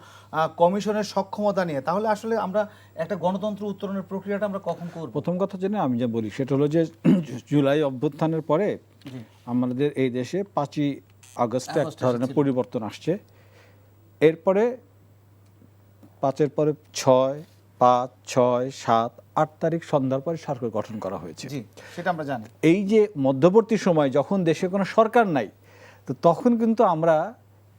কমিশনের সক্ষমতা নিয়ে, তাহলে আসলে আমরা একটা গণতন্ত্র উত্তরণের প্রক্রিয়াটা আমরা কখন করব? প্রথম কথা জন্য আমি যা বলি সেটা হলো যে জুলাই অভ্যুত্থানের পরে আমাদের এই দেশে 5ই আগস্টে এক ধরনের পরিবর্তন আসছে। এরপরে 5-এর পরে 6, 5, 6, 7, 8 তারিখ সন্ধ্যার পরে সরকার গঠন করা হয়েছে। জি, সেটা আমরা জানি। এই যে মধ্যবর্তী সময় যখন দেশে কোনো সরকার নাই, তো তখন কিন্তু আমরা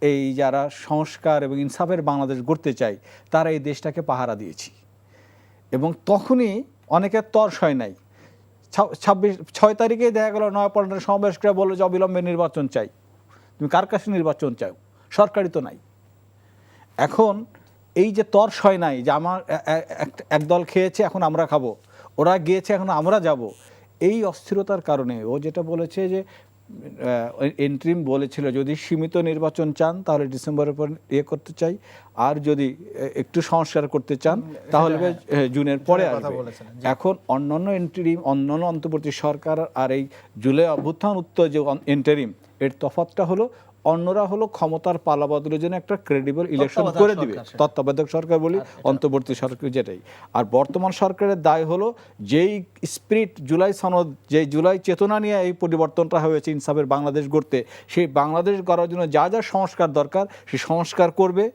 এই যারা সংস্কার এবং ইনসাফের বাংলাদেশ গড়তে চাই তারা এই দেশটাকে পাহারা দিয়েছি, এবং তখনই অনেকের তর সয় নাই। 6 তারিখে দেখা গেল নয়াপল্টনের সমাবেশ করে বললো যে অবিলম্বে নির্বাচন চাই। তুমি কার কাছে নির্বাচন চাও? সরকারি তো নাই। এখন এই যে তর সয় নাই যে আমার এক দল খেয়েছে এখন আমরা খাবো, ওরা গিয়েছে এখন আমরা যাব, এই অস্থিরতার কারণে ও যেটা বলেছে যে এন্ট্রিম বলেছিল যদি সীমিত নির্বাচন চান তাহলে ডিসেম্বরের পর করতে চাই, আর যদি একটু সংস্কার করতে চান তাহলে জুনের পরে আসবে। এখন অন্যান্য এন্ট্রিম, অন্যান্য অন্তর্বর্তী সরকার আর এই জুলাই অভ্যুত্থান উত্তর যে এন্টারিম, এর তফাৎটা হলো অন্যরা হলো ক্ষমতার পালা বদলের জন্য একটা ক্রেডিবল ইলেকশন করে দিবে, তত্ত্বাবধায়ক সরকার বলি, অন্তর্বর্তী সরকার যেটাই। আর বর্তমান সরকারের দায় হলো যেই স্পিরিট জুলাই সনদ, যেই জুলাই চেতনা নিয়ে এই পরিবর্তনটা হয়েছে ইনসাফের বাংলাদেশ গড়তে, সেই বাংলাদেশ গড়ার জন্য যা যা সংস্কার দরকার সেই সংস্কার করবে,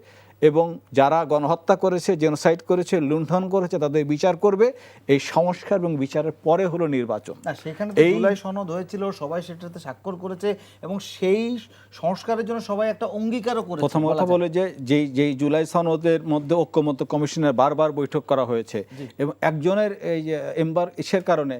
এবং যারা গণহত্যা করেছে, জেনোসাইড করেছে, লুণ্ঠন করেছে তাদের বিচার করবে। এই সংস্কার এবং বিচারের পরে হলো নির্বাচন। সেখানে জুলাই সনদ হয়েছিল, সবাই সেটাতে স্বাক্ষর করেছে এবং সেই সংস্কারের জন্য সবাই একটা অঙ্গীকারও করেছে। প্রথম কথা বলে যে যেই জুলাই সনদের মধ্যে ঐক্যমত্য কমিশনের বারবার বৈঠক করা হয়েছে এবং একজনের এই এম্বার ইসের কারণে,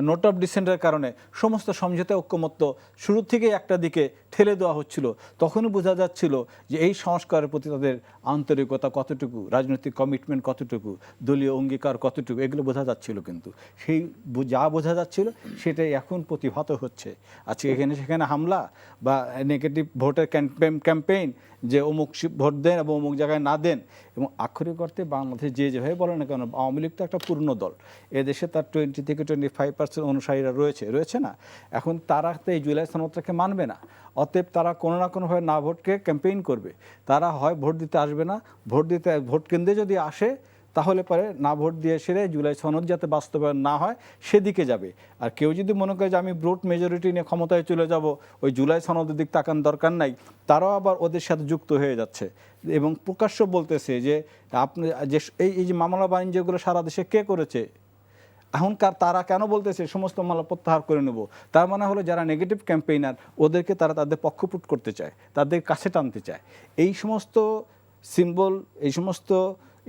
নোট অফ ডিসেন্টের কারণে সমস্ত সমঝোতা ঐক্যমত্য শুরু থেকেই একটা দিকে ঠেলে দেওয়া হচ্ছিল, তখনই বোঝা যাচ্ছিল যে এই সংস্কারের প্রতি তাদের আন্তরিকতা কতটুকু, রাজনৈতিক কমিটমেন্ট কতটুকু, দলীয় অঙ্গীকার কতটুকু, এগুলো বোঝা যাচ্ছিল। কিন্তু সেই যা বোঝা যাচ্ছিল সেটাই এখন প্রতিহত হচ্ছে। আজকে এখানে সেখানে হামলা বা নেগেটিভ ভোটের ক্যাম্পেইন, যে অমুক ভোট দেন এবং অমুক জায়গায় না দেন, এবং আক্ষরিক অর্থে বাংলাদেশে যেভাবে বলে না কেন, আওয়ামী লীগ তো একটা পূর্ণ দল, এদেশে তার 20 থেকে 25% অনুসারীরা রয়েছে না। এখন তারা তো এই জুলাই সনদটাকে মানবে না, অতএব তারা কোনো না কোনোভাবে না ভোটকে ক্যাম্পেইন করবে। তারা হয় ভোট দিতে আসবে না, ভোট কেন্দ্রে যদি আসে তাহলে পরে না ভোট দিয়ে সেরে জুলাই সনদ যাতে বাস্তবায়ন না হয় সেদিকে যাবে। আর কেউ যদি মনে করে যে আমি ব্রড মেজরিটি নিয়ে ক্ষমতায় চলে যাব, ওই জুলাই সনদের দিক তাকান দরকার নাই, তারাও আবার ওদের সাথে যুক্ত হয়ে যাচ্ছে এবং প্রকাশ্য বলতেছে যে আপনি যে এই যে মামলা বাণিজ্যগুলো সারা দেশে কে করেছে, এখনকার তারা কেন বলতেছে সমস্ত মামলা প্রত্যাহার করে নেব? তার মানে হলো যারা নেগেটিভ ক্যাম্পেইনার ওদেরকে তারা তাদের পক্ষপুট করতে চায়, তাদের কাছে টানতে চায়। এই সমস্ত সিম্বল, এই সমস্ত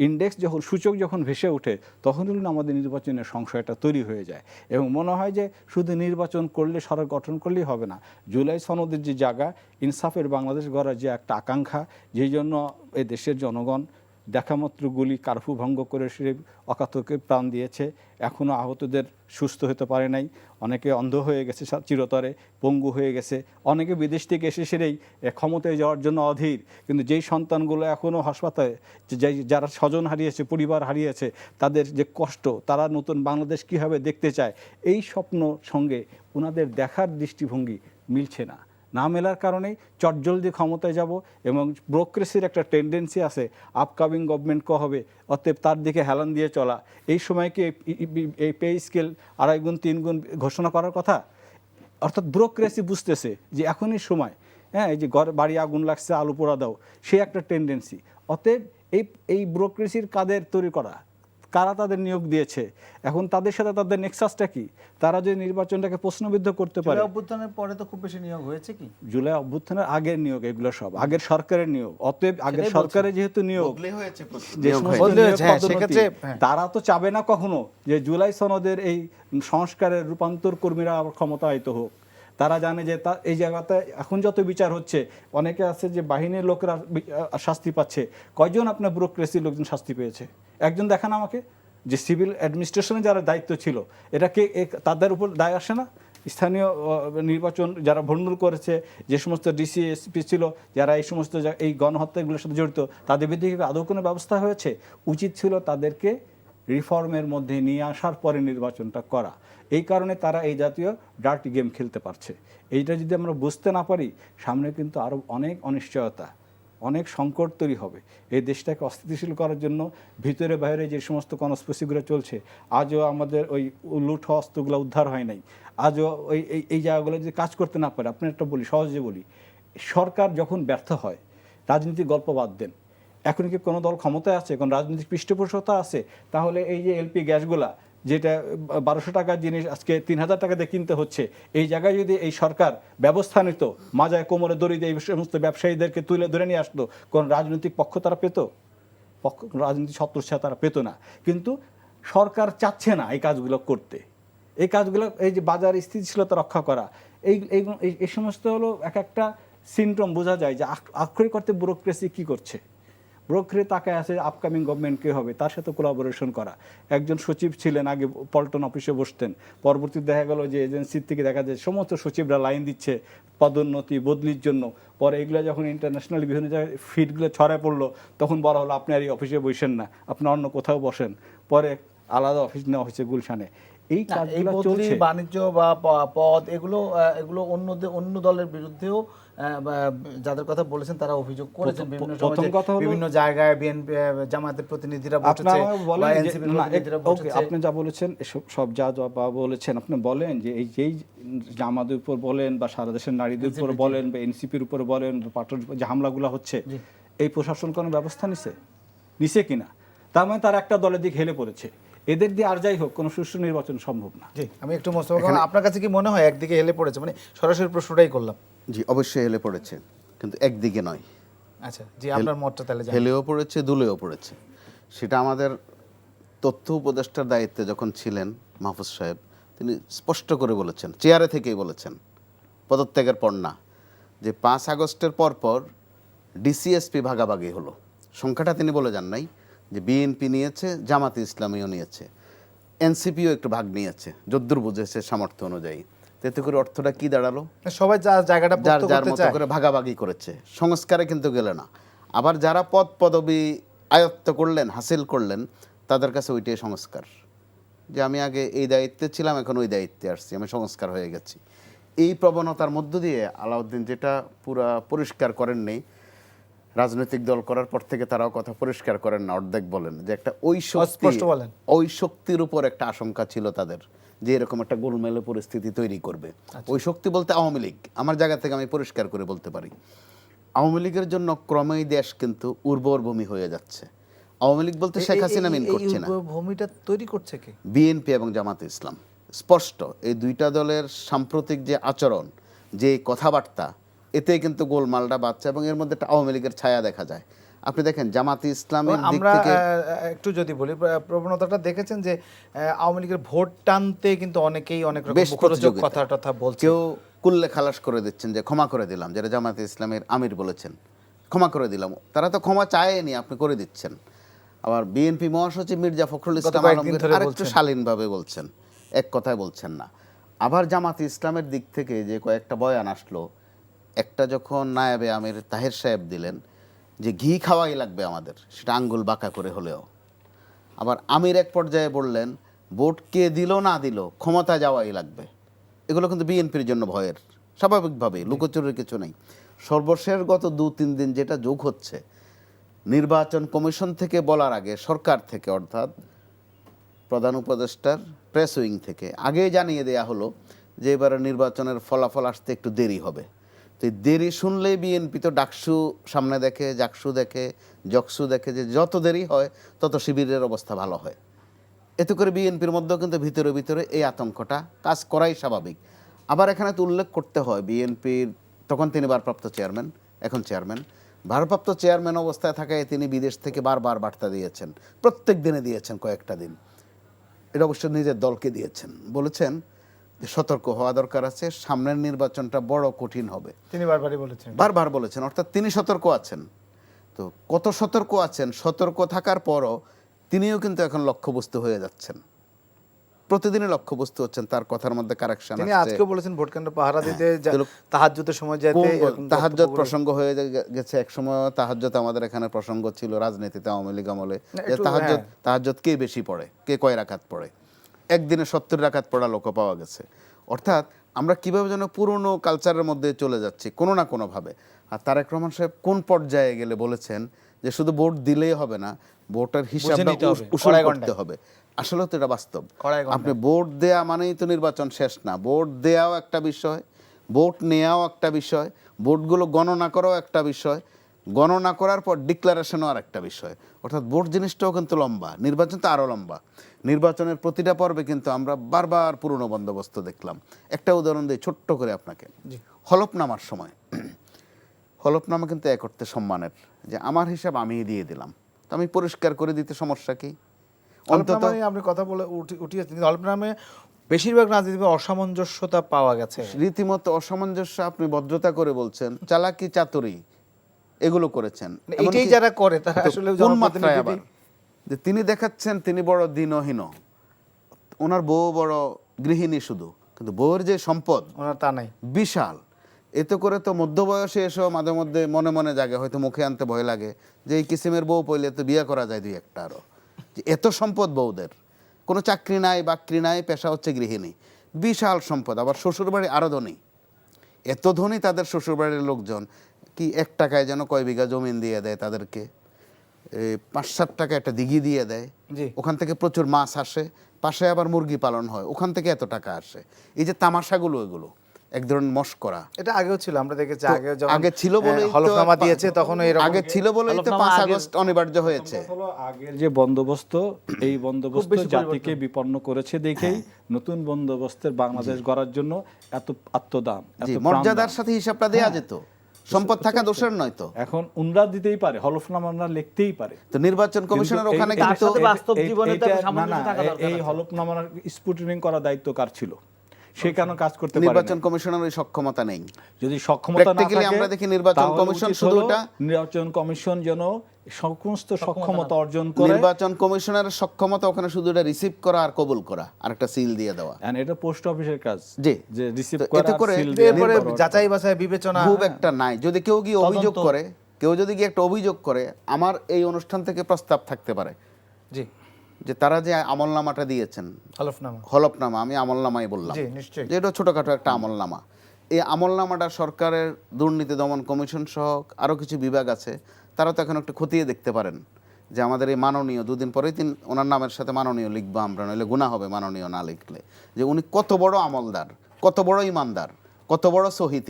ইন্ডেক্স যখন, সূচক যখন ভেসে ওঠে, তখন আমাদের নির্বাচনের সংশয়টা তৈরি হয়ে যায় এবং মনে হয় যে শুধু নির্বাচন করলে, সরকার গঠন করলেই হবে না। জুলাই সনদের যে জায়গা, ইনসাফের বাংলাদেশ গড়ার যে একটা আকাঙ্ক্ষা, যেই জন্য এই দেশের জনগণ দেখামাত্র গুলি কারফিউ ভঙ্গ করে সে অকাতকে প্রাণ দিয়েছে, এখনও আহতদের সুস্থ হতে পারে নাই, অনেকে অন্ধ হয়ে গেছে চিরতরে, পঙ্গু হয়ে গেছে, অনেকে বিদেশ থেকে এসে সেরেই ক্ষমতায় যাওয়ার জন্য অধীর। কিন্তু যেই সন্তানগুলো এখনও হাসপাতালে, যারা স্বজন হারিয়েছে, পরিবার হারিয়েছে, তাদের যে কষ্ট, তারা নতুন বাংলাদেশ কীভাবে দেখতে চায়, এই স্বপ্ন সঙ্গে ওনাদের দেখার দৃষ্টিভঙ্গি মিলছে না। না মেলার কারণেই চটজলদি ক্ষমতায় যাব এবং ব্রোক্রেসির একটা টেন্ডেন্সি আছে, আপকামিং গভর্নমেন্ট হবে, অতএব তার দিকে হেলান দিয়ে চলা। এই সময় কি এই পে স্কেল 2.5 গুণ 3 গুণ ঘোষণা করার কথা? অর্থাৎ ব্রোক্রেসি বুঝতেছে যে এখনই সময়, হ্যাঁ, এই যে বাড়ি আগুন লাগছে আলু পোড়া দাও, সে একটা টেন্ডেন্সি। অতএব এই ব্রোক্রেসির কাদের তৈরি করা, কারা তাদের নিয়োগ দিয়েছে, এখন তাদের সাথে তাদের নেক্সাসটা কি? তারা যদি নির্বাচনটাকে প্রশ্নবিদ্ধ করতে পারে। জুলাই অভ্যুত্থানের পরে তো খুব বেশি নিয়োগ হয়েছে কি? জুলাই অভ্যুত্থানের আগের নিয়োগ, এগুলো সব আগের সরকারের নিয়োগ। অতএব আগের সরকারের যেহেতু নিয়োগ, তারা তো চাবে না কখনো যে জুলাই সনদের এই সংস্কারের রূপান্তর কর্মীরা আবার ক্ষমতায়িত হোক। তারা জানে যে এই জায়গাতে এখন যত বিচার হচ্ছে, অনেকে আছে যে বাহিনীর লোকেরা শাস্তি পাচ্ছে, কয়জন আপনার ব্যুরোক্রেসির লোকজন শাস্তি পেয়েছে? একজন দেখান আমাকে। যে সিভিল অ্যাডমিনিস্ট্রেশনে যারা দায়িত্ব ছিল, এটা কে, তাদের উপর দায় আসে না? স্থানীয় নির্বাচন যারা ভণ্ডুল করেছে, যে সমস্ত ডিসি এসপি ছিল যারা এই সমস্ত এই গণহত্যাগুলোর সাথে জড়িত, তাদের বিরুদ্ধে আদৌ কোনো ব্যবস্থা হয়েছে? উচিত ছিল তাদেরকে রিফর্মের মধ্যে নিয়ে আসার পরে নির্বাচনটা করা। এই কারণে তারা এই জাতীয় ডার্টি গেম খেলতে পারছে। এইটা যদি আমরা বুঝতে না পারি, সামনে কিন্তু আরও অনেক অনিশ্চয়তা, অনেক সংকট তৈরি হবে। এই দেশটাকে অস্থিতিশীল করার জন্য ভিতরে বাইরে যে সমস্ত কনস্পিরেসিগুলো চলছে, আজও আমাদের ওই লুট অস্ত্রগুলো উদ্ধার হয় নাই, আজও এই জায়গাগুলো যদি কাজ করতে না পারে। আপনি একটা বলি, সহজে বলি, সরকার যখন ব্যর্থ হয়, রাজনীতির গল্প বাদ দেন, এখন কি কোনো দল ক্ষমতায় আছে, কোন রাজনৈতিক পৃষ্ঠপোষকতা আছে? তাহলে এই যে এলপি গ্যাসগুলা যেটা 1200 টাকার জিনিস আজকে 3000 টাকা দিয়ে কিনতে হচ্ছে, এই জায়গায় যদি এই সরকার ব্যবস্থা নিত, মাজায় কোমরে দড়ি দিয়ে এই সমস্ত ব্যবসায়ীদেরকে তুলে ধরে নিয়ে আসতো, কোন রাজনৈতিক পক্ষ তারা পেত? রাজনৈতিক ছত্রছায়া তারা পেত না। কিন্তু সরকার চাচ্ছে না এই কাজগুলো করতে। এই কাজগুলো, এই যে বাজার স্থিতিশীলতা রক্ষা করা, এই সমস্ত হলো এক একটা সিনড্রোম বোঝা যায় যে আক্ষরিক অর্থে ব্যুরোক্রেসি কি করছে। ব্যুরোক্রেসি তাকায় আছে আপকামিং গভর্নমেন্ট কে হবে তার সাথে কোলাবোরেশন করা। একজন সচিব ছিলেন আগে, পল্টন অফিসে বসতেন, পরবর্তীতে দেখা গেল যে এজেন্সির থেকে দেখা যায় সমস্ত সচিবরা লাইন দিচ্ছে পদোন্নতি বদলির জন্য। পরে এগুলো যখন ইন্টারন্যাশনাল বিভিন্ন জায়গায় ফিডগুলো ছড়ায় পড়লো, তখন বলা হলো আপনি আর এই অফিসে বসেন না, আপনি অন্য কোথাও বসেন। পরে আলাদা অফিস নেওয়া হয়েছে গুলশানে। এই কাজগুলো চলছে। বাণিজ্য বা পদ এগুলো অন্য দলের বিরুদ্ধেও যাদের কথা বলেছেন তারা অভিযোগ করেছেন বিভিন্ন সময়, বিভিন্ন জায়গায় বিএনপি জামায়াতের প্রতিনিধিরা বসেছে বা এনসিপির প্রতিনিধিরা বসেছে। আপনি যা বলেছেন সব যা বলেছেন, আপনি বলেন যে এই যেই জামাতের উপর বলেন বা সারা দেশের নারীদের উপর বলেন বা এনসিপির উপর বলেন, পাটর যে হামলাগুলো হচ্ছে, এই প্রশাসন কোনো ব্যবস্থা নিছে কিনা? তার মানে তার একটা দলের দিক হেলে পড়েছে। এদের দিয়ে আর যাই হোক কোনো সুষ্ঠু নির্বাচন সম্ভব না। জি, আমি একটু মোস্তফা খান, আপনার কাছে কি মনে হয় একদিকে হেলে পড়েছে? মানে সরাসরি প্রশ্নটাই করলাম। জি, অবশ্যই হেলে পড়েছে, কিন্তু একদিকে নয়। আচ্ছা জি, আপনার মতটা তাহলে জানি। হেলেও পড়েছে, দুলেও পড়েছে। সেটা আমাদের তথ্য উপদেষ্টার দায়িত্বে যখন ছিলেন মাহফুজ সাহেব, তিনি স্পষ্ট করে বলেছেন, চেয়ারে থেকেই বলেছেন, পদত্যাগের পর না, যে 5 আগস্টের পর ডিসিএসপি ভাগাভাগি হলো। সংখ্যাটা তিনি বলে যান নাই, যে বিএনপি নিয়েছে, জামাতে ইসলামীও নিয়েছে, এনসিপিও একটু ভাগ নিয়েছে, যদ্দূর বুঝেছে সামর্থ্য অনুযায়ী। এতে করে অর্থটা কি দাঁড়ালো? সবাই জায়গাটা যার মতো করে ভাগাভাগি করেছে, সংস্কারে কিন্তু গেলে না। আবার যারা পদবি আয়ত্ত করলেন, হাসিল করলেন, তাদের কাছে ওইটাই সংস্কার, যে আমি আগে এই দায়িত্বে ছিলাম, এখন ওই দায়িত্বে আসছি, আমি সংস্কার হয়ে গেছি। এই প্রবণতার মধ্য দিয়ে আলাউদ্দিন যেটা পুরা পরিষ্কার করেননি, রাজনৈতিক দল করার পর থেকে তারাও কথা পরিষ্কার করেন না, অর্ধেক বলেন, যে একটা ওই শক্তির উপর একটা আশঙ্কা ছিল তাদের, যে এরকম একটা গোলমেলে পরিস্থিতি তৈরি করবে। ওই শক্তি বলতে আওয়ামী লীগ। আমার জায়গা থেকে আমি পরিষ্কার করে বলতে পারি, আওয়ামী লীগের জন্য ক্রমেই দেশ কিন্তু উর্বর ভূমি হয়ে যাচ্ছে। আওয়ামী লীগ বলতে শেখ হাসিনা মিন করছে না, ভূমিটা তৈরি করছে কি? বিএনপি এবং জামাতে ইসলাম। স্পষ্ট এই দুইটা দলের সাম্প্রতিক যে আচরণ, যে কথাবার্তা, এতে কিন্তু গোলমালটা বাড়ছে এবং এর মধ্যে একটা আওয়ামী লীগের ছায়া দেখা যায়। আপনি দেখেন জামাতে ইসলামের দিক থেকে একটু যদি বলি, প্রবণতাটা দেখেছেন যে আওয়ামী লীগের ভোট টানতে কিন্তু অনেকেই অনেক রকম মুখরোচক কথা বলছে। কেউ কুল্লে খালাস করে দিচ্ছেন যে ক্ষমা করে দিলাম, যেটা জামাতে ইসলামের আমির বলেছেন, ক্ষমা করে দিলাম। তারা তো ক্ষমা চায়নি, আপনি করে দিচ্ছেন। আবার বিএনপি মহাসচিব মির্জা ফখরুল ইসলাম আলমগীর আরেকটু শালীনভাবে বলছেন, এক কথায় বলছেন না। আবার জামাতে ইসলামের দিক থেকে যে কয়েকটা বয়ান আসলো, একটা যখন নায়েবে আমির তাহের সাহেব দিলেন যে ঘি খাওয়াই লাগবে আমাদের, সেটা আঙ্গুল বাঁকা করে হলেও। আবার আমির এক পর্যায়ে বললেন ভোট কে দিল না দিল ক্ষমতা যাওয়াই লাগবে। এগুলো কিন্তু বিএনপির জন্য ভয়ের, স্বাভাবিকভাবেই, লুকোচুরির কিছু নেই। সর্বশেষ গত 2-3 দিন যেটা যোগ হচ্ছে, নির্বাচন কমিশন থেকে বলার আগে সরকার থেকে, অর্থাৎ প্রধান উপদেষ্টার প্রেস উইং থেকে আগেই জানিয়ে দেয়া হলো যে এবারে নির্বাচনের ফলাফল আসতে একটু দেরি হবে। তো দেরি শুনলেই বিএনপি তো ডাকসু সামনে দেখে, জাকসু দেখে, জকসু দেখে, যে যত দেরি হয় তত শিবিরের অবস্থা ভালো হয়। এতে করে বিএনপির মধ্যেও কিন্তু ভিতরে ভিতরে এই আতঙ্কটা কাজ করাই স্বাভাবিক। আবার এখানে তো উল্লেখ করতে হয়, বিএনপির তখন তিনি ভারপ্রাপ্ত চেয়ারম্যান, এখন চেয়ারম্যান, ভারপ্রাপ্ত চেয়ারম্যান অবস্থায় থাকায় তিনি বিদেশ থেকে বারবার বার্তা দিয়েছেন, প্রত্যেক দিনে দিয়েছেন, কয়েকটা দিন। এটা অবশ্য নিজের দলকে দিয়েছেন, বলেছেন যে সতর্ক হওয়া দরকার আছে, সামনের নির্বাচনটা বড় কঠিন হবে। তিনি বারবার বলেছেন, অর্থাৎ তিনি সতর্ক আছেন। তো কত সতর্ক আছেন, সতর্ক থাকার পরও তিনিও কিন্তু এখন লক্ষ্যবস্তু হয়ে যাচ্ছেন, প্রতিদিনই লক্ষ্যবস্তু হচ্ছেন। তার কথার মধ্যে কারেকশন আছে। তিনি আজকে বলেছেন ভোট কেন্দ্র পাহারা দিতে, তাহাজ্জুদের সময় যেতে, তাহাজ্জুদ প্রসঙ্গ হয়ে গেছে। এক সময় তাহাজ্জুদ আমাদের এখানে প্রসঙ্গ ছিল রাজনীতিতে, আওয়ামী লীগ আমলে, যে তাহাজ্জুদ কে বেশি পড়ে, কে কয় রাকাত পড়ে। একদিনে 70 রাকাত পড়া লোক পাওয়া গেছে। অর্থাৎ আমরা কিভাবে যেন পুরনো কালচারের মধ্যে চলে যাচ্ছি কোনো না কোনোভাবে। আর তারেক রহমান সাহেব কোন পর্যায়ে গেলে বলেছেন যে শুধু ভোট দিলেই হবে না, ভোটের হিসাবটা উসুল করতে হবে। আসলে তো এটা বাস্তব। আপনি ভোট দেয়া মানেই তো নির্বাচন শেষ না। ভোট দেওয়াও একটা বিষয়, ভোট নেওয়াও একটা বিষয়, ভোটগুলো গণনা করাও একটা বিষয়, গণনা করার পর ডিক্লারেশনও আর একটা বিষয়, অর্থাৎ ভোট জিনিসটাও কিন্তু লম্বা, নির্বাচন তো আরও লম্বা। নির্বাচনের প্রতিটা পর্বে কিন্তু আমরা বারবার পুরনো বন্দোবস্ত দেখলাম। একটা উদাহরণ দিই ছোট্ট করে আপনাকে, হলফনামার সময় হলফনামা কিন্তু এক অর্থে সম্মানের, যে আমার হিসাব আমিই দিয়ে দিলাম, তো আমি পরিষ্কার করে দিতে সমস্যা কি? অন্তত আপনি কথা বলে উঠিয়েছেন, কিন্তু হলফনামে বেশিরভাগ রাজনীতিতে অসামঞ্জস্যতা পাওয়া গেছে, রীতিমতো অসামঞ্জস্য। আপনি ভদ্রতা করে বলছেন, চালাকি চাতুরি এগুলো করেছেন, এটাই যারা করে তারা আসলে কোন মাত্রায় আবার যে তিনি দেখাচ্ছেন তিনি বড় দিনহীন, ওনার বউ বড় গৃহিণী শুধু, কিন্তু বউয়ের যে সম্পদ ওনার তা নাই, বিশাল। এতে করে তো মধ্যবয়সে এসেও মাঝে মধ্যে মনে মনে জাগে, হয়তো মুখে আনতে ভয় লাগে যে এই কিসিমের বউ পইলে তো বিয়ে করা যায় দুই একটা আরো, যে এত সম্পদ বউদের, কোনো চাকরি নাই বাকরি নাই, পেশা হচ্ছে গৃহিণী, বিশাল সম্পদ। আবার শ্বশুরবাড়ি আরও ধনী, এত ধনী তাদের শ্বশুরবাড়ির লোকজন, কি 1 টাকায় যেন কয় বিঘা জমিন দিয়ে দেয় তাদেরকে, 5-7 টাকা একটা দিঘি দিয়ে দেয়, ওখান থেকে প্রচুর মাছ আসে, পাশে আবার মুরগি পালন হয়, ওখান থেকে এত টাকা আসে। এই যে তামাশাগুলো, এগুলো এক ধরনের মস্করা। এটা আগেও ছিল, আমরা দেখেছি আগে ছিল বলেই হলফনামা দিয়েছে, তখন আগে ছিল বলেই তো 5 আগস্ট অনিবার্য হয়েছে। আগের যে বন্দোবস্ত, এই বন্দোবস্ত জাতিকে বিপন্ন করেছে দেখেই নতুন বন্দোবস্তের বাংলাদেশ গড়ার জন্য এত আত্মদান, এত মর্যাদার সাথে হিসাবটা দেয়া যেত, সম্পদ থাকা দোষের নয় তো। এখন উনরা দিতেই পারে, হলফনামা উনরা লিখতেই পারে, তো নির্বাচন কমিশনের ওখানে কিন্তু এই হলফনামার স্ক্রুটিনিং করার দায়িত্ব কার ছিল? সে কেন কাজ করতে পারে? নির্বাচন কমিশনের ওই সক্ষমতা নেই। যদি সক্ষমতা না থাকে, আমরা দেখি নির্বাচন কমিশন শুধুটা, নির্বাচন কমিশন যেন সমস্ত সক্ষমতা অর্জন করে। নির্বাচন কমিশনের সক্ষমতা ওখানে শুধু এটা রিসিভ করা আর কবুল করা আর একটা সিল দিয়ে দেওয়া, এন্ড এটা পোস্ট অফিসের কাজ, জি, যে রিসিভ এতে করা, করে সিল দিয়ে এরপরে যাচাই বাছাই বিবেচনা খুব একটা নাই। যদি কেউ গিয়ে অভিযোগ করে, কেউ যদি গিয়ে একটা অভিযোগ করে, আমার এই অনুষ্ঠান থেকে প্রস্তাব থাকতে পারে, জি, যে তারা যে আমলনামাটা দিয়েছেন, হলফনামা, আমি আমলনামাই বললাম, যে এটা ছোটখাটো একটা আমলনামা, এই আমলনামাটা সরকারের দুর্নীতি দমন কমিশন সহ আরও কিছু বিভাগ আছে, তারা তো এখন একটু খতিয়ে দেখতে পারেন যে আমাদের এই মাননীয়, 2 দিন পরেই ওনার নামের সাথে মাননীয় লিখবো আমরা, নইলে গুনাহ হবে মাননীয় না লিখলে, যে উনি কত বড় আমলদার, কত বড় ইমানদার, কত বড় সহি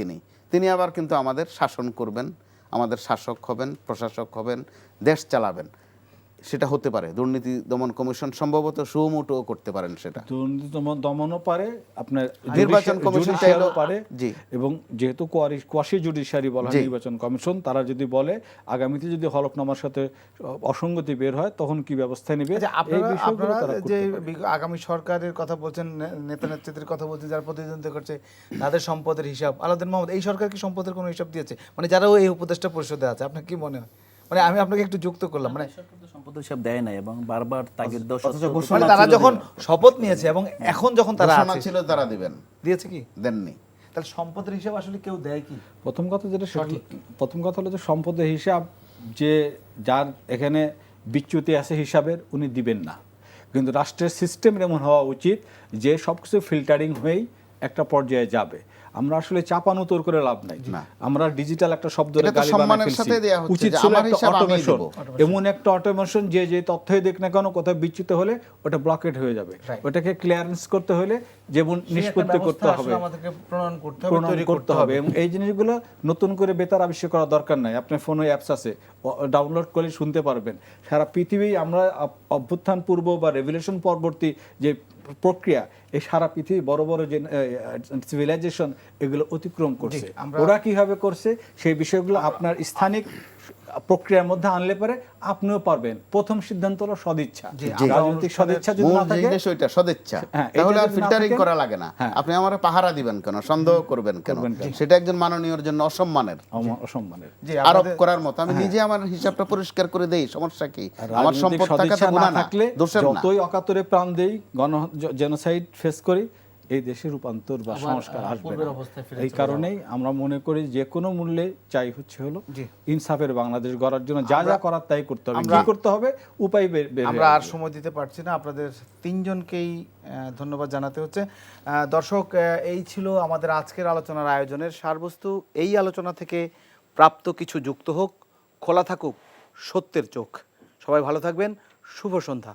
তিনি আবার কিন্তু আমাদের শাসন করবেন, আমাদের শাসক হবেন, প্রশাসক হবেন, দেশ চালাবেন। সেটা হতে পারে দুর্নীতি দমন কমিশন সম্ভবত সুমোটো করতে পারেন, সেটা দুর্নীতি দমনও পারে, আপনার নির্বাচন কমিশন চাইলেও পারে, জি। এবং যেহেতু কোয়াশি জুডিশিয়ারি বলা হয় নির্বাচন কমিশন, তারা যদি বলে আগামীতে যদি হলফনামার সাথে অসঙ্গতি বের হয় তখন কি ব্যবস্থা নেবে, এই বিষয়গুলো তারা যে আগামী সরকারের কথা বলছেন, নেতা নেত্রীদের কথা বলছেন, যারা প্রতিদ্বন্দ্বিতা করছে তাদের সম্পদের হিসাব, আলাউদ্দিন মাহমুদ, এই সরকার কি সম্পদের কোনো হিসাব দিয়েছে? মানে যারাও এই উপদেষ্টা পরিষদে আছে, আপনার কি মনে হয়? মানে আমি আপনাকে একটু যুক্ত করলাম, মানে সম্পদের হিসাব দেয় না এবং বারবার তাগিদ দেওয়া মানে তারা যখন শপথ নিয়েছে এবং এখন যখন তারা ছিল তারা দিবেন, দিয়েছে কি দেননি, তাহলে সম্পদের হিসাব আসলে কেউ দেয় কি? প্রথম কথা হলো যে সম্পদের হিসাব যে যার এখানে বিচ্যুতি আছে হিসাবের, উনি দিবেন না, কিন্তু রাষ্ট্রের সিস্টেম এমন হওয়া উচিত যে সবকিছু ফিল্টারিং হয়েই একটা পর্যায়ে যাবে। আমরা আসলে চাপানুতোর করে লাভ নাই, আমরা ডিজিটাল একটা শব্দ উচিত ছিল একটা অটোমেশন, এমন একটা অটোমেশন যে তথ্যই দেখ না কেন কোথাও বিচ্যুত হলে ওটা ব্লকেট হয়ে যাবে, ওটাকে ক্লিয়ারেন্স করতে হলে যেমন নিষ্পত্তি করতে হবে, প্রণয়ন করতে হবে, এবং এই জিনিসগুলো নতুন করে বেতার আবিষ্কার করার দরকার নাই। আপনার ফোনে অ্যাপস আছে, ডাউনলোড করে শুনতে পারবেন। সারা পৃথিবী আমরা অভ্যুত্থান পূর্ব বা রেভলিউশন পরবর্তী যে প্রক্রিয়া, এই সারা পৃথিবী বড় বড় যে সিভিলাইজেশন এগুলো অতিক্রম করছে, ওরা কিভাবে করছে সেই বিষয়গুলো আপনার স্থানিক প্রক্রিয়ার মধ্যে আনলে পরে আপনিও পারবেন। প্রথম সিদ্ধান্ত হলো সদিচ্ছা, রাজনৈতিক সদিচ্ছা যদি না থাকে, ওইটা সদিচ্ছা, তাহলে আর ফিল্টারিং করা লাগে না। আপনি আমারে পাহারা দিবেন কেন, সন্দেহ করবেন কেন, সেটা একজন মাননীয়র জন্য অসম্মানের, আরোপ করার মতো। আমি নিজে আমার হিসাবটা পরিষ্কার করে দেই, সমস্যা কি? আমার সম্পদ থাকাতে গুনাহ না, দোষের না। যতই অকাতরে প্রাণ দেই, জেনোসাইড ফেস করি, এই দেশের রূপান্তর বা সংস্কার আসবে না। এই কারণেই আমরা মনে করি যে কোনো মূল্যে চাই হলো ইনসাফের বাংলাদেশ গড়ার জন্য যা যা করার তাই করতে হবে, কি করতে হবে উপায় আমরা আর সময় দিতে পারছি না। আপনাদের 3 জনকেই ধন্যবাদ জানাতে হচ্ছে। দর্শক, এই ছিল আমাদের আজকের আলোচনার আয়োজনের সারবস্তু। এই আলোচনা থেকে প্রাপ্ত কিছু যুক্ত হোক, খোলা থাকুক সত্যের চোখ। সবাই ভালো থাকবেন, শুভ সন্ধ্যা।